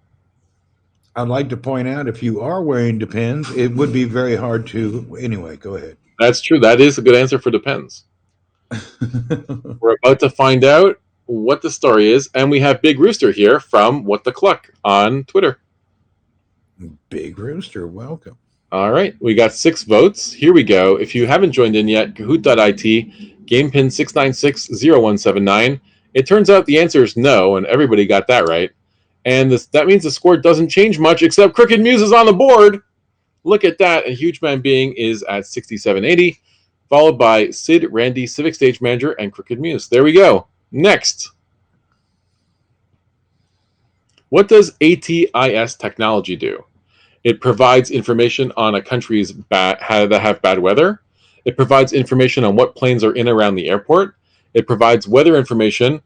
I'd like to point out if you are wearing Depends, it would be very hard to. Anyway, go ahead. That's true. That is a good answer for depends. We're about to find out what the story is, and we have Big Rooster here from What the Cluck on Twitter. Big Rooster, welcome. All right, we got 6 votes. Here we go. If you haven't joined in yet, kahoot.it, game pin 6960179. It turns out the answer is no, and everybody got that right. And that means the score doesn't change much, except Crooked Muse is on the board. Look at that. And Huge Man Being is at 6780, followed by Sid, Randy, Civic Stage Manager, and Crooked Muse. There we go. Next. What does ATIS technology do? It provides information on a country's that have bad weather. It provides information on what planes are in around the airport. It provides weather information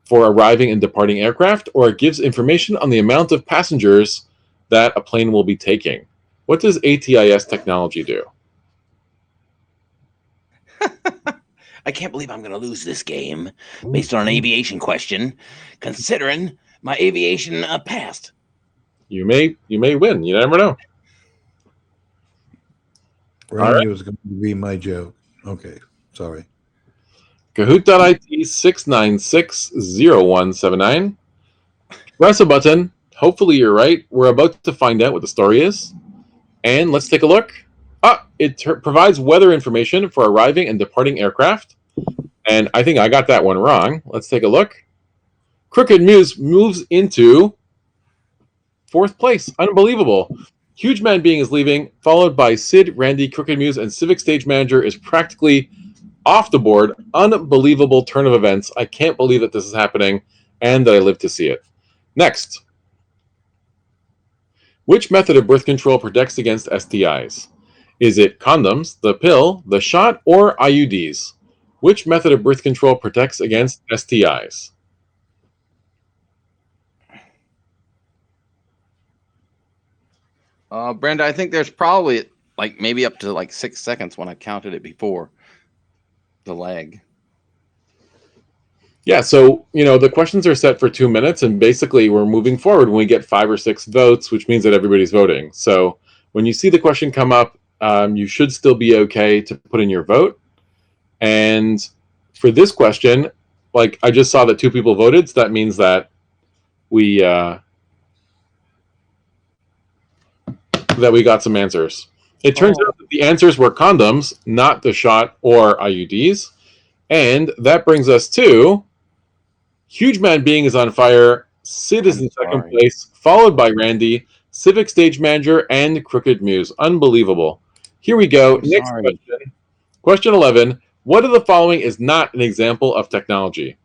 for arriving and departing aircraft, or it gives information on the amount of passengers that a plane will be taking. What does ATIS technology do? I can't believe I'm going to lose this game based on an aviation question, considering my aviation past. You may win. You never know. Randy was going to be my joke. Okay, sorry. Kahoot.it 6960179. Press a button. Hopefully you're right. We're about to find out what the story is. And let's take a look. It provides weather information for arriving and departing aircraft. And I think I got that one wrong. Let's take a look. Crooked Muse moves into 4th place. Unbelievable. Huge Man Being is leaving, followed by Sid, Randy, Crooked Muse, and Civic Stage Manager is practically off the board. Unbelievable turn of events. I can't believe that this is happening and that I live to see it. Next. Which method of birth control protects against STIs? Is it condoms, the pill, the shot, or IUDs? Which method of birth control protects against STIs? Brenda, I think there's probably like maybe up to like 6 seconds when I counted it before the lag. Yeah, so the questions are set for 2 minutes, and basically we're moving forward when we get 5 or 6 votes, which means that everybody's voting. So when you see the question come up, you should still be okay to put in your vote. And for this question, like I just saw that 2 people voted, so that means that we got some answers. It turns out that the answers were condoms, not the shot or IUDs. And that brings us to Huge Man Being is on fire. Sid is in second place, followed by Randy, Civic Stage Manager, and Crooked Muse. Unbelievable. Here we go. Next question. Question 11. What of the following is not an example of technology?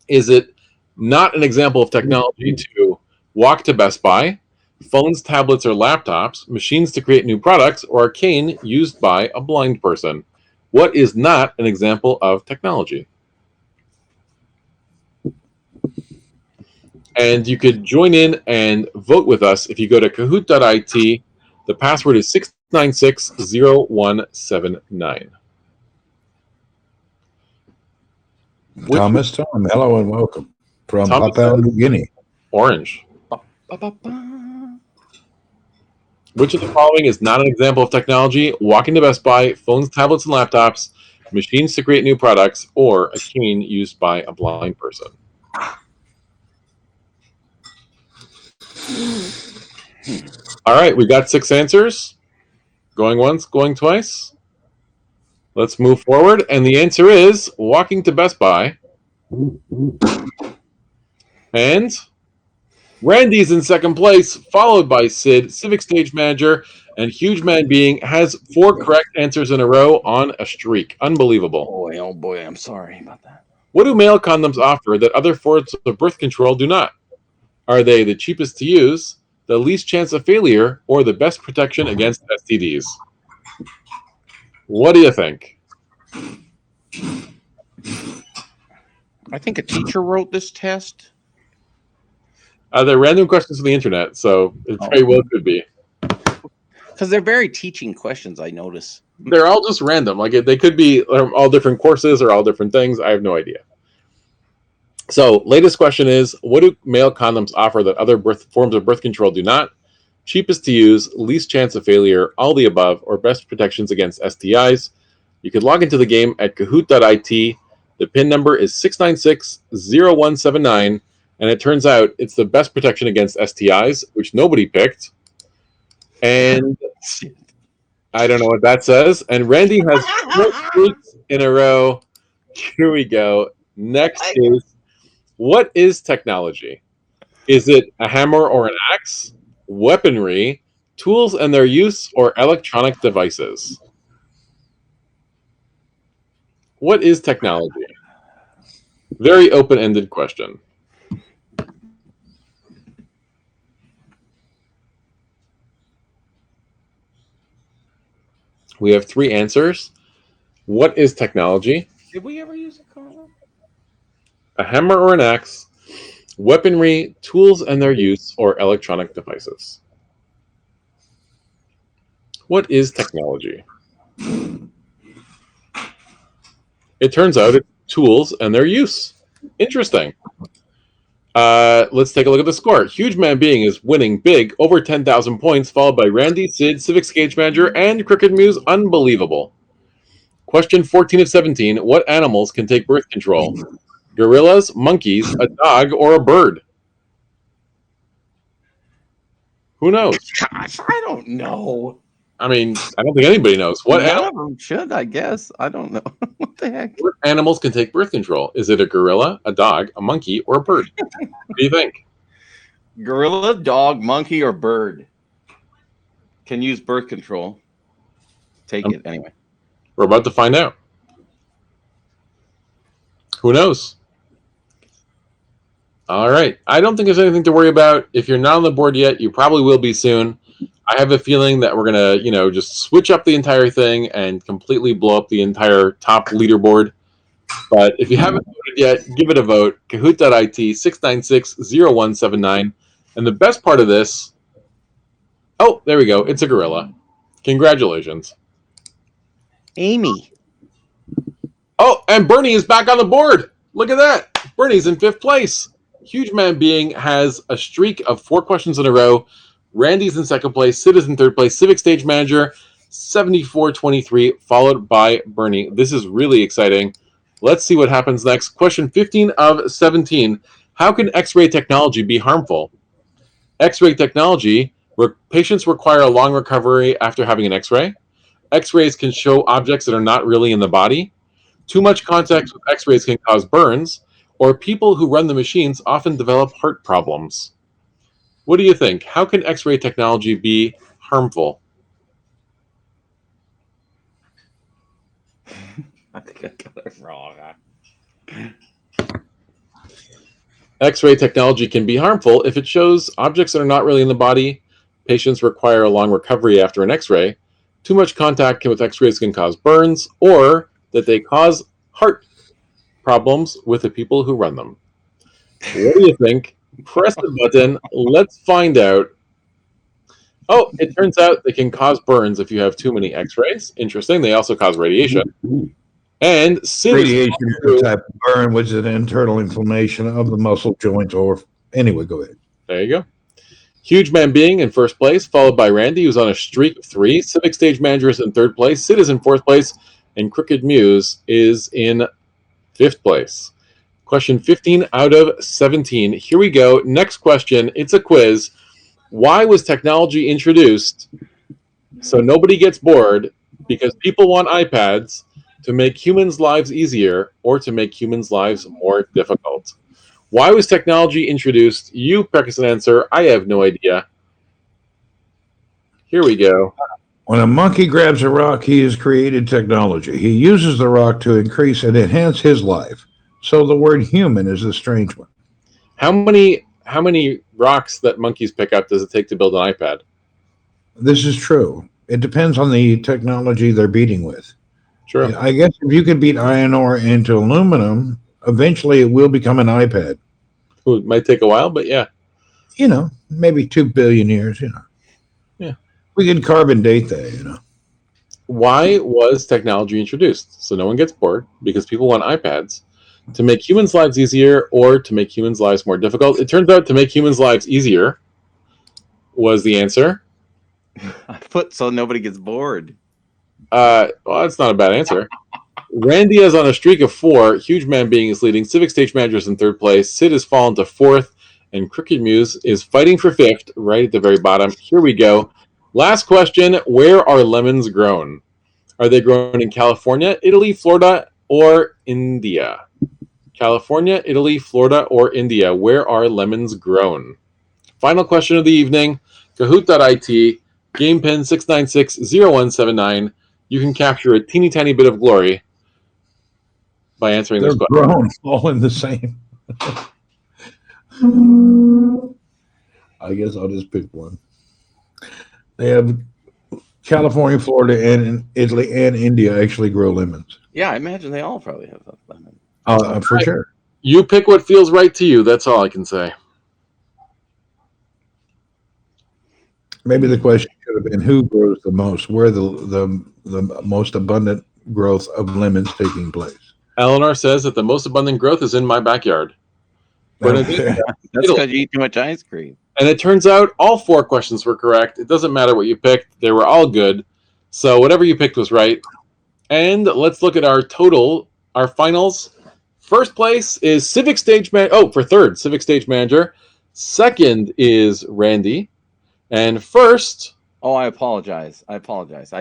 Is it not an example of technology to walk to Best Buy, phones, tablets, or laptops, machines to create new products, or a cane used by a blind person? What is not an example of technology? And you could join in and vote with us if you go to kahoot.it. The password is 6960179. Thomas Tom, hello and welcome from Papua New Guinea. Orange. Which of the following is not an example of technology? Walking to Best Buy, phones, tablets, and laptops, machines to create new products, or a cane used by a blind person? All right, we got 6 answers. Going once, going twice. Let's move forward. And the answer is walking to Best Buy. And Randy's in second place, followed by Sid, Civic Stage Manager, and Huge Man Being has 4 correct answers in a row on a streak. Unbelievable. Oh boy, I'm sorry about that. What do male condoms offer that other forms of birth control do not? Are they the cheapest to use, the least chance of failure, or the best protection against STDs? What do you think? I think a teacher wrote this test. They're random questions from the internet, so it very well could be. Because they're very teaching questions, I notice. They're all just random. Like they could be all different courses or all different things. I have no idea. So, latest question is, what do male condoms offer that other forms of birth control do not? Cheapest to use, least chance of failure, all the above, or best protections against STIs? You could log into the game at kahoot.it. The PIN number is 6960179, and it turns out it's the best protection against STIs, which nobody picked. And I don't know what that says. And Randy has 4 streaks in a row. Here we go. Next is, what is technology? Is it a hammer or an axe, weaponry, tools and their use, or electronic devices? What is technology? Very open-ended question. We have 3 answers. What is technology? Did we ever use a condom? A hammer or an axe, weaponry, tools and their use, or electronic devices? What is technology? It turns out it's tools and their use. Interesting. Let's take a look at the score. Huge Man Being is winning big, over 10,000 points, followed by Randy, Sid, Civic Stage Manager, and Crooked Muse. Unbelievable. Question 14 of 17. What animals can take birth control? Gorillas, monkeys, a dog, or a bird? Who knows? Gosh, I don't know. I mean, I don't think anybody knows. What None of them should, I guess. I don't know. What the heck? What animals can take birth control? Is it a gorilla, a dog, a monkey, or a bird? What do you think? Gorilla, dog, monkey, or bird can use birth control. Take it anyway. We're about to find out. Who knows? All right. I don't think there's anything to worry about. If you're not on the board yet, you probably will be soon. I have a feeling that we're going to, just switch up the entire thing and completely blow up the entire top leaderboard. But if you haven't voted yet, give it a vote. Kahoot.it 696-0179. And the best part of this, oh, there we go. It's a gorilla. Congratulations. Amy. Oh, and Bernie is back on the board. Look at that. Bernie's in 5th place. Huge Man Being has a streak of 4 questions in a row. Randy's in 2nd place. Sid is in 3rd place. Civic Stage Manager, 74-23, followed by Bernie. This is really exciting. Let's see what happens next. Question 15 of 17. How can X-ray technology be harmful? X-ray technology, where patients require a long recovery after having an X-ray. X-rays can show objects that are not really in the body. Too much contact with X-rays can cause burns, or people who run the machines often develop heart problems. What do you think? How can X-ray technology be harmful? I think I got it wrong. X-ray technology can be harmful if it shows objects that are not really in the body. Patients require a long recovery after an X-ray. Too much contact with X-rays can cause burns, or that they cause heart problems with the people who run them. What do you think? Press the button. Let's find out. Oh, it turns out they can cause burns if you have too many X-rays. Interesting. They also cause radiation. And Radiation is a type of burn, which is an internal inflammation of the muscle joints. Or anyway, go ahead. There you go. Huge Man Being in 1st place, followed by Randy, who's on a streak of 3. Civic Stage Manager is in 3rd place. Sid is in 4th place. And Crooked Muse is in 5th place. Question 15 out of 17. Here we go. Next question. It's a quiz. Why was technology introduced so nobody gets bored? Because people want iPads to make humans' lives easier or to make humans' lives more difficult. Why was technology introduced? You practice an answer. I have no idea. Here we go. When a monkey grabs a rock, he has created technology. He uses the rock to increase and enhance his life. So the word human is a strange one. How many rocks that monkeys pick up does it take to build an iPad? This is true. It depends on the technology they're beating with. True. I guess if you could beat iron ore into aluminum, eventually it will become an iPad. It might take a while, but yeah. Maybe 2 billion years, Yeah. We can carbon date that, Why was technology introduced? So no one gets bored because people want iPads to make humans' lives easier or to make humans' lives more difficult. It turns out to make humans' lives easier was the answer. I put so nobody gets bored. Well, that's not a bad answer. Randy is on a streak of 4. Huge Man Being is leading. Civic Stage Manager is in 3rd place. Sid has fallen to 4th. And Crooked Muse is fighting for 5th, right at the very bottom. Here we go. Last question. Where are lemons grown? Are they grown in California, Italy, Florida, or India? California, Italy, Florida, or India. Where are lemons grown? Final question of the evening. Kahoot.it, GamePin 696-0179. You can capture a teeny tiny bit of glory by answering they're this question. grown all in the same. I guess I'll just pick one. They have California, Florida, and Italy, and India actually grow lemons. Yeah, I imagine they all probably have a lemon. For sure. You pick what feels right to you. That's all I can say. Maybe the question should have been who grows the most, where the most abundant growth of lemons taking place. Eleanor says that the most abundant growth is in my backyard. Okay. That's because you eat too much ice cream. And it turns out all 4 questions were correct. It doesn't matter what you picked. They were all good. So whatever you picked was right. And let's look at our total, our finals. First place is Civic Stage Manager. Oh, for 3rd, Civic Stage Manager. 2nd is Randy. And 1st... Oh, I apologize. I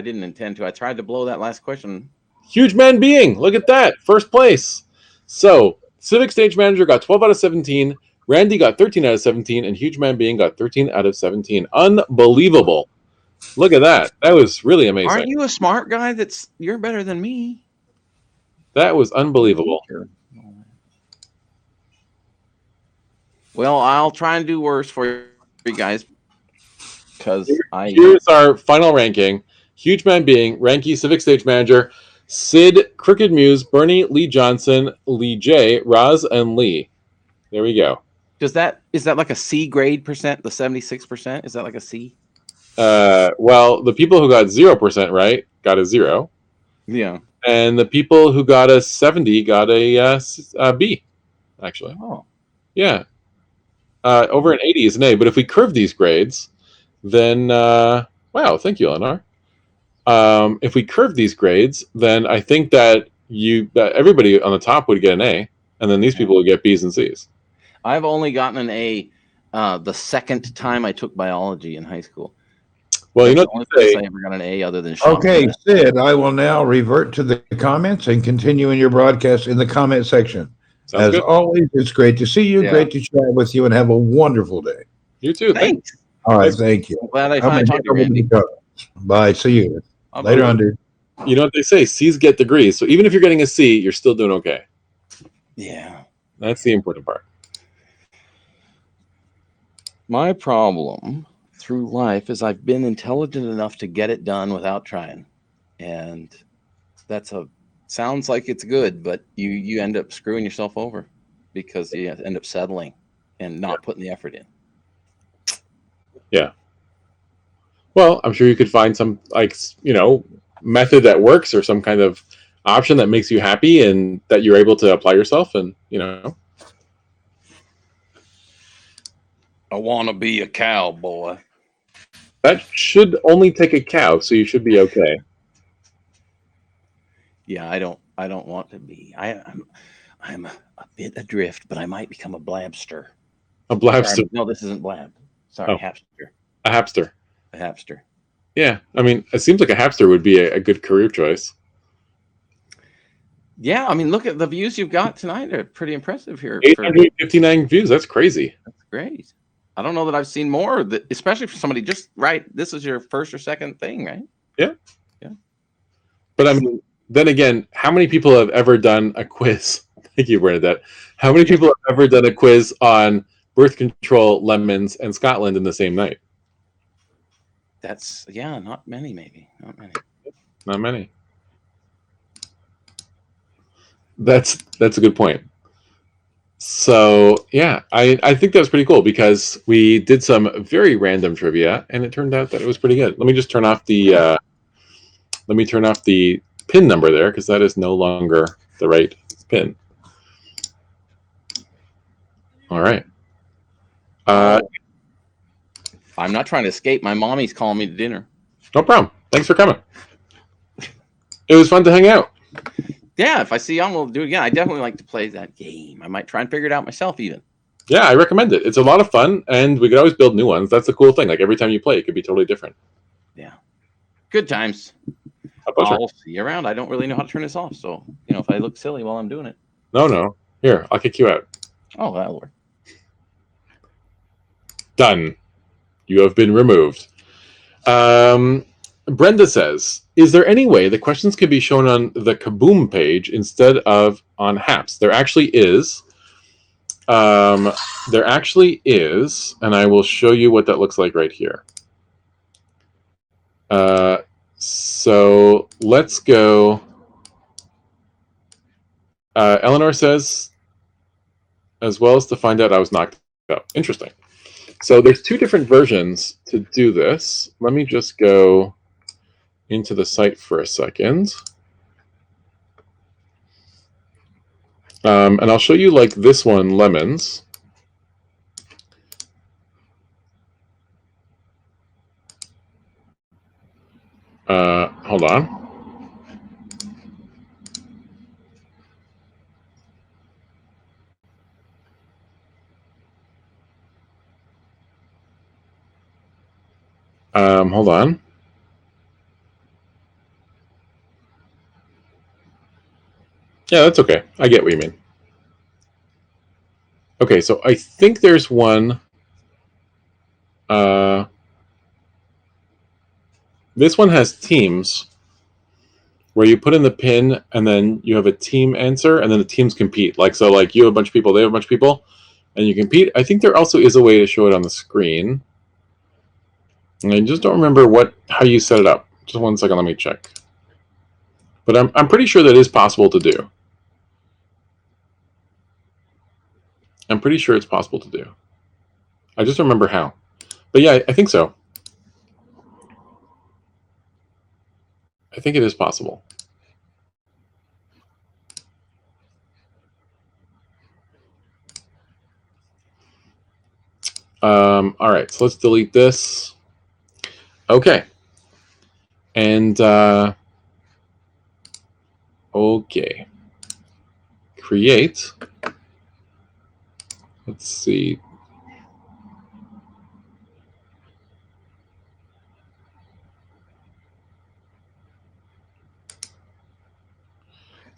didn't intend to. I tried to blow that last question. Huge Man Being. Look at that. 1st place. So, Civic Stage Manager got 12 out of 17. Randy got 13 out of 17. And Huge Man Being got 13 out of 17. Unbelievable. Look at that. That was really amazing. Aren't you a smart guy? You're better than me. That was unbelievable. Well, I'll try and do worse for you guys because Here's our final ranking. Huge Man being Ranky, Civic Stage Manager, Sid, Crooked Muse, Bernie, Lee Johnson, Lee J, Roz, and Lee. There we go. is that like a C grade percent? The 76%, is that like a C? Well, the people who got 0% right got a 0, Yeah. and the people who got a 70 got a B. Actually, Oh. yeah. Over an 80 is an A. But if we curve these grades, then wow, thank you, Eleanor. If we curve these grades, then I think that everybody on the top would get an A, and then these people would get B's and C's. I've only gotten an A the second time I took biology in high school. Well, you That's know the only what they place say. I ever got an A other than Sean. Okay, Sid, I will now revert to the comments and continue in your broadcast in the comment section. Sounds As good. always, it's great to see you, Yeah. great to chat with you, and have a wonderful day. You too. Thanks. Thanks. All right, thank you. I'm glad I I'm finally gonna talked head to over to Randy. the comments. Bye. See you I'll later go. on, dude. You know what they say? C's get degrees. So even if you're getting a C, you're still doing okay. Yeah. That's the important part. My problem through life is I've been intelligent enough to get it done without trying. And sounds like it's good, but you end up screwing yourself over because you end up settling and not putting the effort in. Well, I'm sure you could find some method that works or some kind of option that makes you happy and that you're able to apply yourself and I want to be a cowboy. that should only take a cow, so you should be okay. Yeah, I don't want to be. I'm a bit adrift, but I might become a blabster. A blabster, Sorry, no, this isn't blab. Sorry, Oh. hapster. a hapster. A hapster. Yeah, I mean, it seems like a hapster would be a good career choice. Yeah, I mean, look at the views you've got tonight. They're pretty impressive here. 859 views. That's crazy. That's great. I don't know that I've seen more, especially for somebody just right. This is your first or second thing, right? But I mean, then again, how many people have ever done a quiz? Thank you, Bernadette. How many people have ever done a quiz on birth control, lemons, and Scotland in the same night? That's not many, maybe not many. Not many. That's a good point. So yeah, I think that was pretty cool because we did some very random trivia and it turned out that it was pretty good. Let me just turn off the pin number there because that is no longer the right pin. All right. I'm not trying to escape. My mommy's calling me to dinner. No problem. Thanks for coming. It was fun to hang out. Yeah, if I see you on, we'll do it again. I definitely like to play that game. I might try and figure it out myself even. Yeah, I recommend it. It's a lot of fun, and we could always build new ones. That's the cool thing. Like every time you play, it could be totally different. Yeah. Good times. A pleasure. I'll see you around. I don't really know how to turn this off, so if I look silly while I'm doing it. No. Here, I'll kick you out. Oh, that'll work. Done. You have been removed. Brenda says, is there any way the questions can be shown on the Kaboom page instead of on HAPS? There actually is. And I will show you what that looks like right here. So let's go. Eleanor says, as well as to find out I was knocked out. Interesting. So there's two different versions to do this. Let me just go into the site for a second. And I'll show you like this one, lemons. Hold on. Hold on. Yeah, that's okay. I get what you mean. Okay, so I think there's one. This one has teams where you put in the pin and then you have a team answer and then the teams compete. Like you have a bunch of people, they have a bunch of people. and you compete. I think there also is a way to show it on the screen. And I just don't remember how you set it up. Just one second, let me check. But I'm pretty sure that is possible to do. I'm pretty sure it's possible to do. I just don't remember how. But yeah, I think so. I think it is possible. All right, so let's delete this. Okay. And okay. Create. Let's see.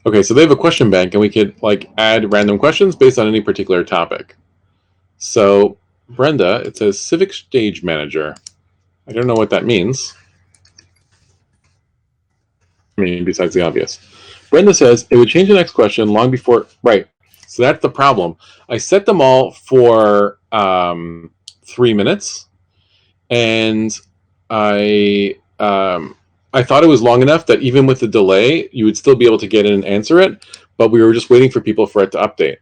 Okay, so they have a question bank, and we could like add random questions based on any particular topic. So Brenda, it says Civic Stage Manager. I don't know what that means. I mean, besides the obvious. Brenda says it would change the next question long before. Right. So that's the problem. I set them all for 3 minutes, and I thought it was long enough that even with the delay, you would still be able to get in and answer it. But we were just waiting for people for it to update.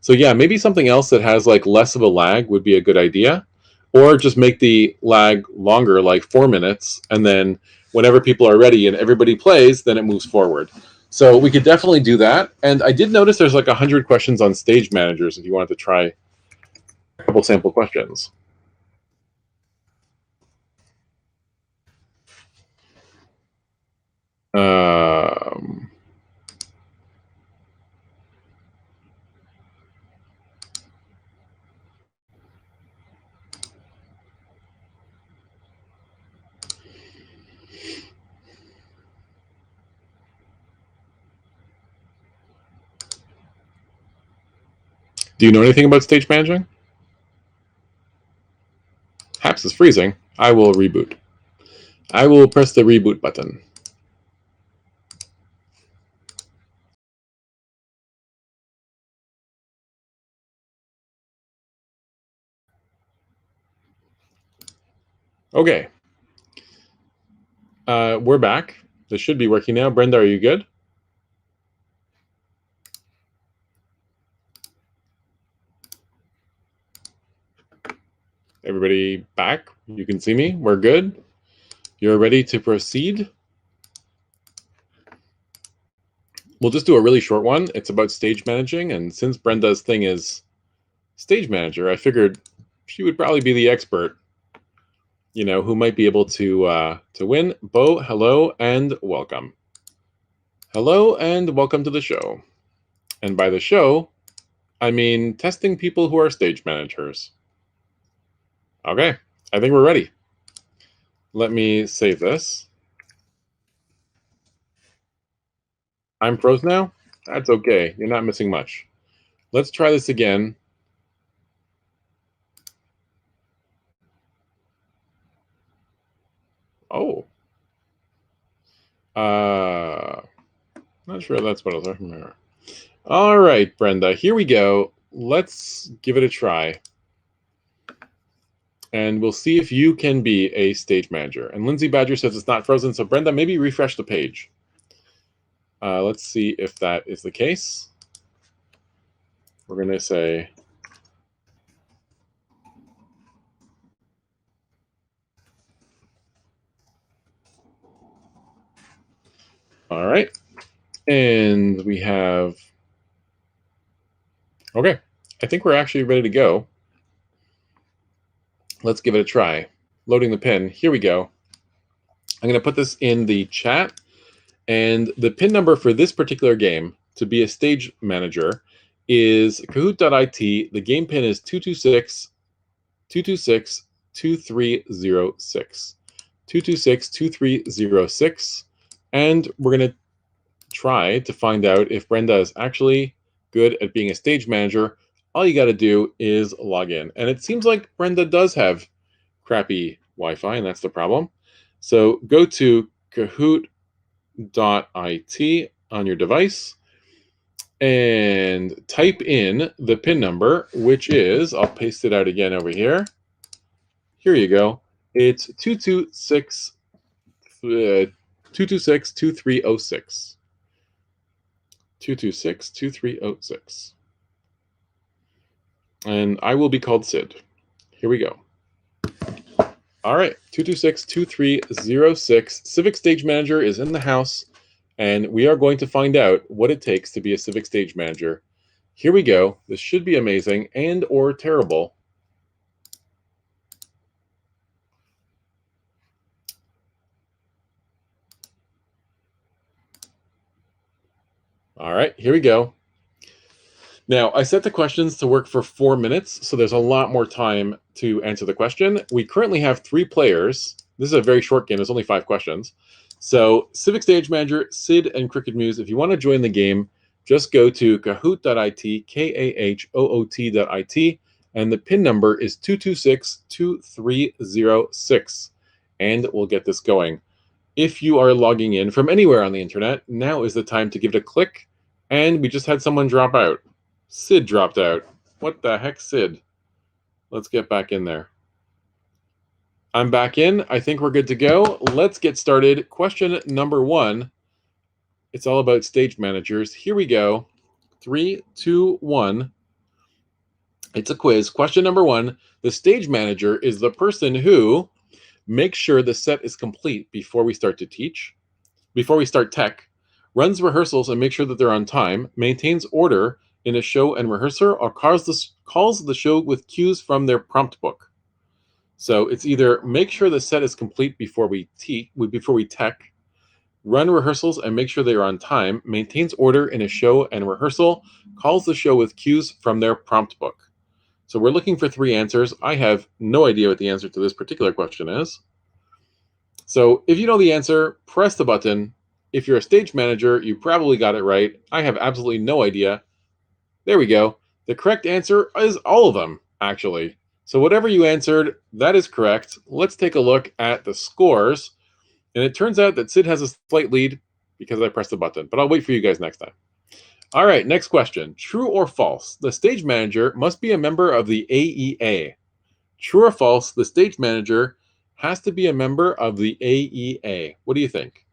So yeah, maybe something else that has like less of a lag would be a good idea, or just make the lag longer, like 4 minutes, and then whenever people are ready and everybody plays, then it moves forward. So we could definitely do that. And I did notice there's like 100 questions on Stage Managers if you wanted to try a couple sample questions. Do you know anything about stage managing? Haps is freezing. I will reboot. I will press the reboot button. Okay. We're back. This should be working now. Brenda, are you good? Everybody back? You can see me? We're good? You're ready to proceed? We'll just do a really short one. It's about stage managing, and since Brenda's thing is stage manager, I figured she would probably be the expert, you know, who might be able to win. Bo, hello and welcome. Hello and welcome to the show. And by the show, I mean testing people who are stage managers. Okay, I think we're ready. Let me save this. I'm froze now? That's okay. You're not missing much. Let's try this again. Oh. Not sure that's what I was talking about. All right, Brenda, here we go. Let's give it a try. And we'll see if you can be a stage manager. And Lindsay Badger says it's not frozen. So Brenda, maybe refresh the page. Let's see if that is the case. We're going to say, all right. And we have, okay, I think we're actually ready to go. Let's give it a try. Loading the pin. Here we go. I'm going to put this in the chat. And the pin number for this particular game to be a stage manager is Kahoot.it. The game pin is 226 226 2306. 226 2306. And we're going to try to find out if Brenda is actually good at being a stage manager. All you got to do is log in. And it seems like Brenda does have crappy Wi-Fi, and that's the problem. So go to Kahoot.it on your device, and type in the PIN number, which is, I'll paste it out again over here. Here you go. It's 226 2306. 226-2306. And I will be called Sid. Here we go. All right, 226-2306. Civic Stage Manager is in the house, and we are going to find out what it takes to be a Civic Stage Manager. Here we go. This should be amazing and or terrible. All right, here we go. Now, I set the questions to work for 4 minutes, so there's a lot more time to answer the question. We currently have 3 players. This is a very short game. There's only 5 questions. So, Civic Stage Manager, Sid, and Crooked Muse, if you want to join the game, just go to kahoot.it, kahoot.it, and the PIN number is 226-2306, and we'll get this going. If you are logging in from anywhere on the internet, now is the time to give it a click, and we just had someone drop out. Sid dropped out. What the heck, Sid? Let's get back in there. I'm back in. I think we're good to go. Let's get started. Question number 1. It's all about stage managers. Here we go. 3, 2, 1. It's a quiz. Question number 1. The stage manager is the person who makes sure the set is complete before we start to teach, before we start tech, runs rehearsals and makes sure that they're on time, maintains order in a show and rehearsal, or calls the show with cues from their prompt book. So it's either make sure the set is complete before we tech, run rehearsals and make sure they are on time, maintains order in a show and rehearsal, calls the show with cues from their prompt book. So we're looking for 3 answers. I have no idea what the answer to this particular question is. So if you know the answer, press the button. If you're a stage manager, you probably got it right. I have absolutely no idea. There we go. The correct answer is all of them, actually. So whatever you answered, that is correct. Let's take a look at the scores. And it turns out that Sid has a slight lead because I pressed the button, but I'll wait for you guys next time. All right, next question. True or false? The stage manager must be a member of the AEA. True or false? The stage manager has to be a member of the AEA. What do you think?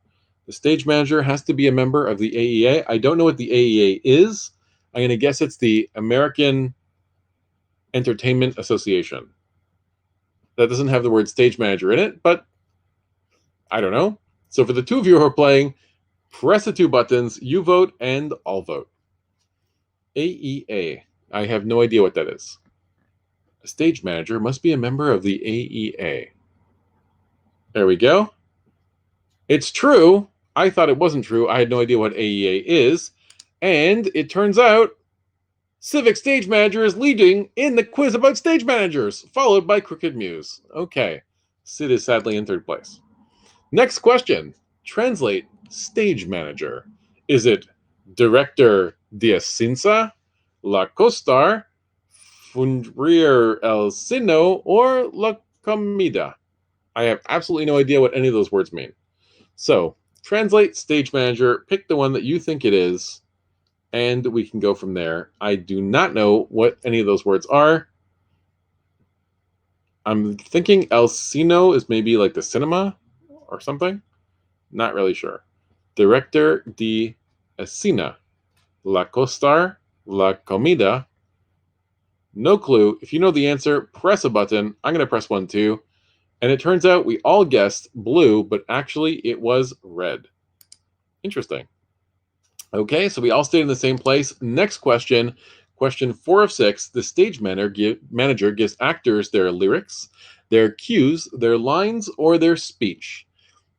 The stage manager has to be a member of the AEA. I don't know what the AEA is. I'm going to guess it's the American Entertainment Association. That doesn't have the word stage manager in it, but I don't know. So for the 2 of you who are playing, press the 2 buttons. You vote and I'll vote. AEA. I have no idea what that is. A stage manager must be a member of the AEA. There we go. It's true. I thought it wasn't true. I had no idea what AEA is. And it turns out Civic Stage Manager is leading in the quiz about stage managers, followed by Crooked Muse. Okay. Sid is sadly in 3rd place. Next question. Translate stage manager. Is it director de Asinsa, la costar, fundrir el sino, or la comida? I have absolutely no idea what any of those words mean. So, translate stage manager, pick the one that you think it is, and we can go from there. I do not know what any of those words are. I'm thinking El Sino is maybe like the cinema or something. Not really sure. Director de Escena. La costar, la comida. No clue. If you know the answer, press a button. I'm going to press 1 too. And it turns out we all guessed blue, but actually it was red. Interesting. Okay, so we all stayed in the same place. Next question. Question 4 of 6. The stage manager gives actors their lyrics, their cues, their lines, or their speech.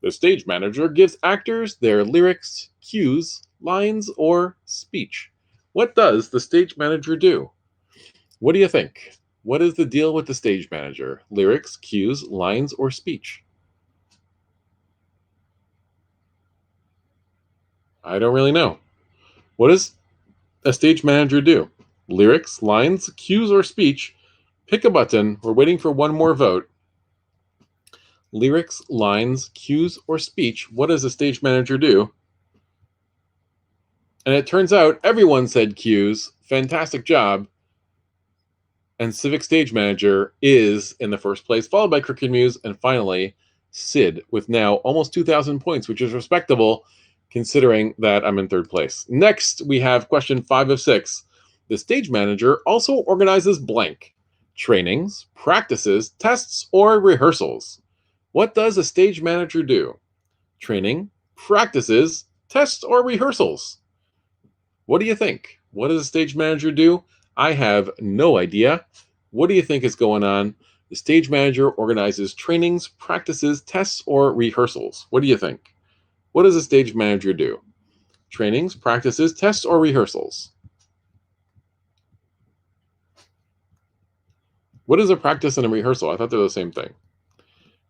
The stage manager gives actors their lyrics, cues, lines, or speech. What does the stage manager do? What do you think? What is the deal with the stage manager? Lyrics, cues, lines, or speech? I don't really know. What does a stage manager do? Lyrics, lines, cues, or speech? Pick a button. We're waiting for one more vote. Lyrics, lines, cues, or speech. What does a stage manager do? And it turns out everyone said cues. Fantastic job. And Civic Stage Manager is in the first place, followed by Crooked Muse, and finally Sid with now almost 2,000 points, which is respectable considering that I'm in third place. Next, we have question 5 of 6. The Stage Manager also organizes blank: trainings, practices, tests, or rehearsals. What does a Stage Manager do? Training, practices, tests, or rehearsals? What do you think? What does a Stage Manager do? I have no idea. What do you think is going on? The Stage Manager organizes trainings, practices, tests, or rehearsals. What do you think? What does a Stage Manager do? Trainings, practices, tests, or rehearsals? What is a practice and a rehearsal? I thought they were the same thing.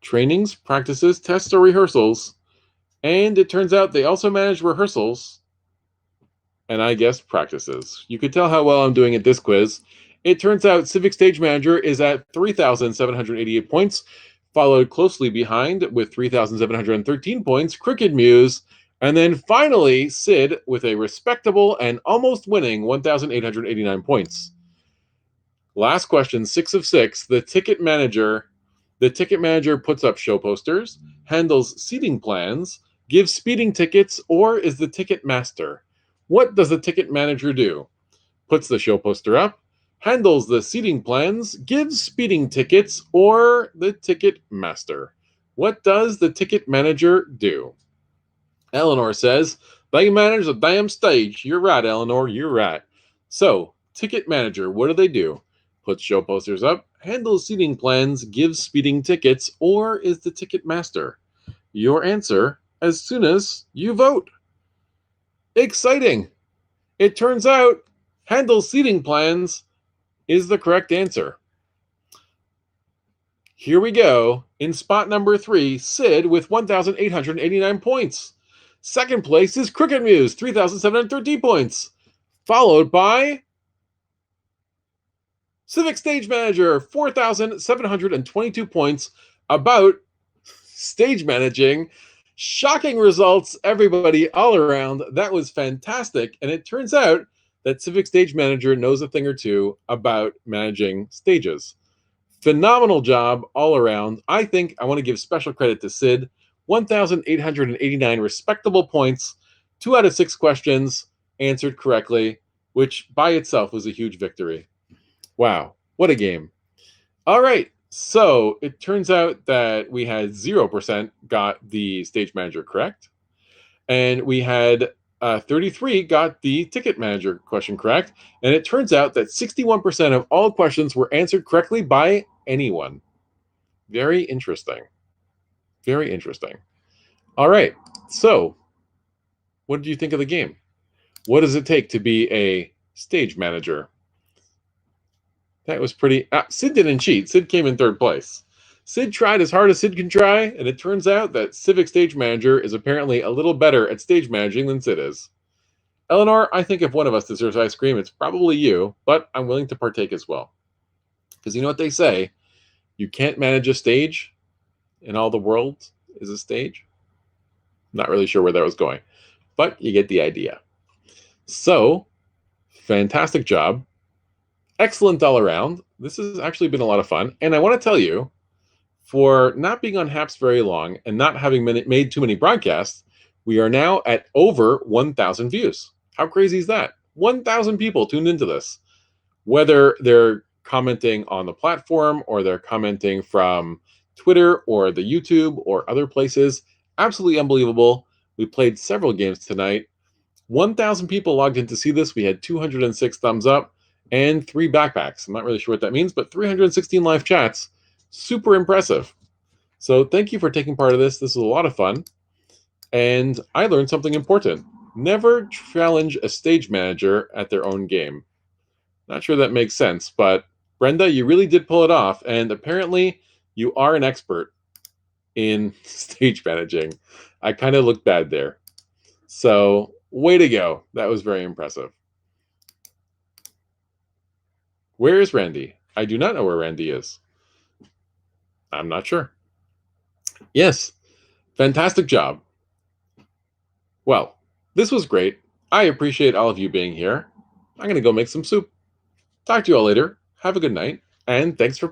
Trainings, practices, tests, or rehearsals. And it turns out they also manage rehearsals. And I guessed practices. You could tell how well I'm doing at this quiz. It turns out Civic Stage Manager is at 3,788 points, followed closely behind with 3,713 points, Crooked Muse, and then finally Sid with a respectable and almost winning 1,889 points. Last question, 6 of 6. The ticket manager puts up show posters, handles seating plans, gives speeding tickets, or is the ticket master. What does the ticket manager do? Puts the show poster up, handles the seating plans, gives speeding tickets, or the ticket master. What does the ticket manager do? Eleanor says, they manage the damn stage. You're right, Eleanor, you're right. So, ticket manager, what do they do? Puts show posters up, handles seating plans, gives speeding tickets, or is the ticket master? Your answer as soon as you vote. Exciting! It turns out handles seating plans is the correct answer. Here we go. In spot number 3, Sid with 1,889 points. Second place is Crooked Muse, 3,713 points. Followed by Civic Stage Manager, 4,722 points. About stage managing. Shocking results, everybody, all around. That was fantastic. And it turns out that Civic Stage Manager knows a thing or two about managing stages. Phenomenal job all around. I think I want to give special credit to Sid. 1,889 respectable points. 2 out of 6 questions answered correctly, which by itself was a huge victory. Wow, what a game. All right, so it turns out that we had 0% got the Stage Manager correct. And we had 33 got the Ticket Manager question correct. And it turns out that 61% of all questions were answered correctly by anyone. Very interesting. Very interesting. All right, so what did you think of the game? What does it take to be a Stage Manager? That was pretty... Sid didn't cheat. Sid came in third place. Sid tried as hard as Sid can try, and it turns out that Civic Stage Manager is apparently a little better at stage managing than Sid is. Eleanor, I think if one of us deserves ice cream, it's probably you, but I'm willing to partake as well. Because you know what they say? You can't manage a stage, and all the world is a stage. Not really sure where that was going, but you get the idea. So, fantastic job. Excellent all around. This has actually been a lot of fun. And I want to tell you, for not being on HAPS very long and not having made too many broadcasts, we are now at over 1,000 views. How crazy is that? 1,000 people tuned into this. Whether they're commenting on the platform or they're commenting from Twitter or the YouTube or other places. Absolutely unbelievable. We played several games tonight. 1,000 people logged in to see this. We had 206 thumbs up and 3 backpacks. I'm not really sure what that means, but 316 live chats. Super impressive. So thank you for taking part of this. This was a lot of fun. And I learned something important. Never challenge a stage manager at their own game. Not sure that makes sense, but Brenda, you really did pull it off. And apparently you are an expert in stage managing. I kind of looked bad there. So way to go. That was very impressive. Where is Randy? I do not know where Randy is. I'm not sure. Yes, fantastic job. Well, this was great. I appreciate all of you being here. I'm going to go make some soup. Talk to you all later. Have a good night, and thanks for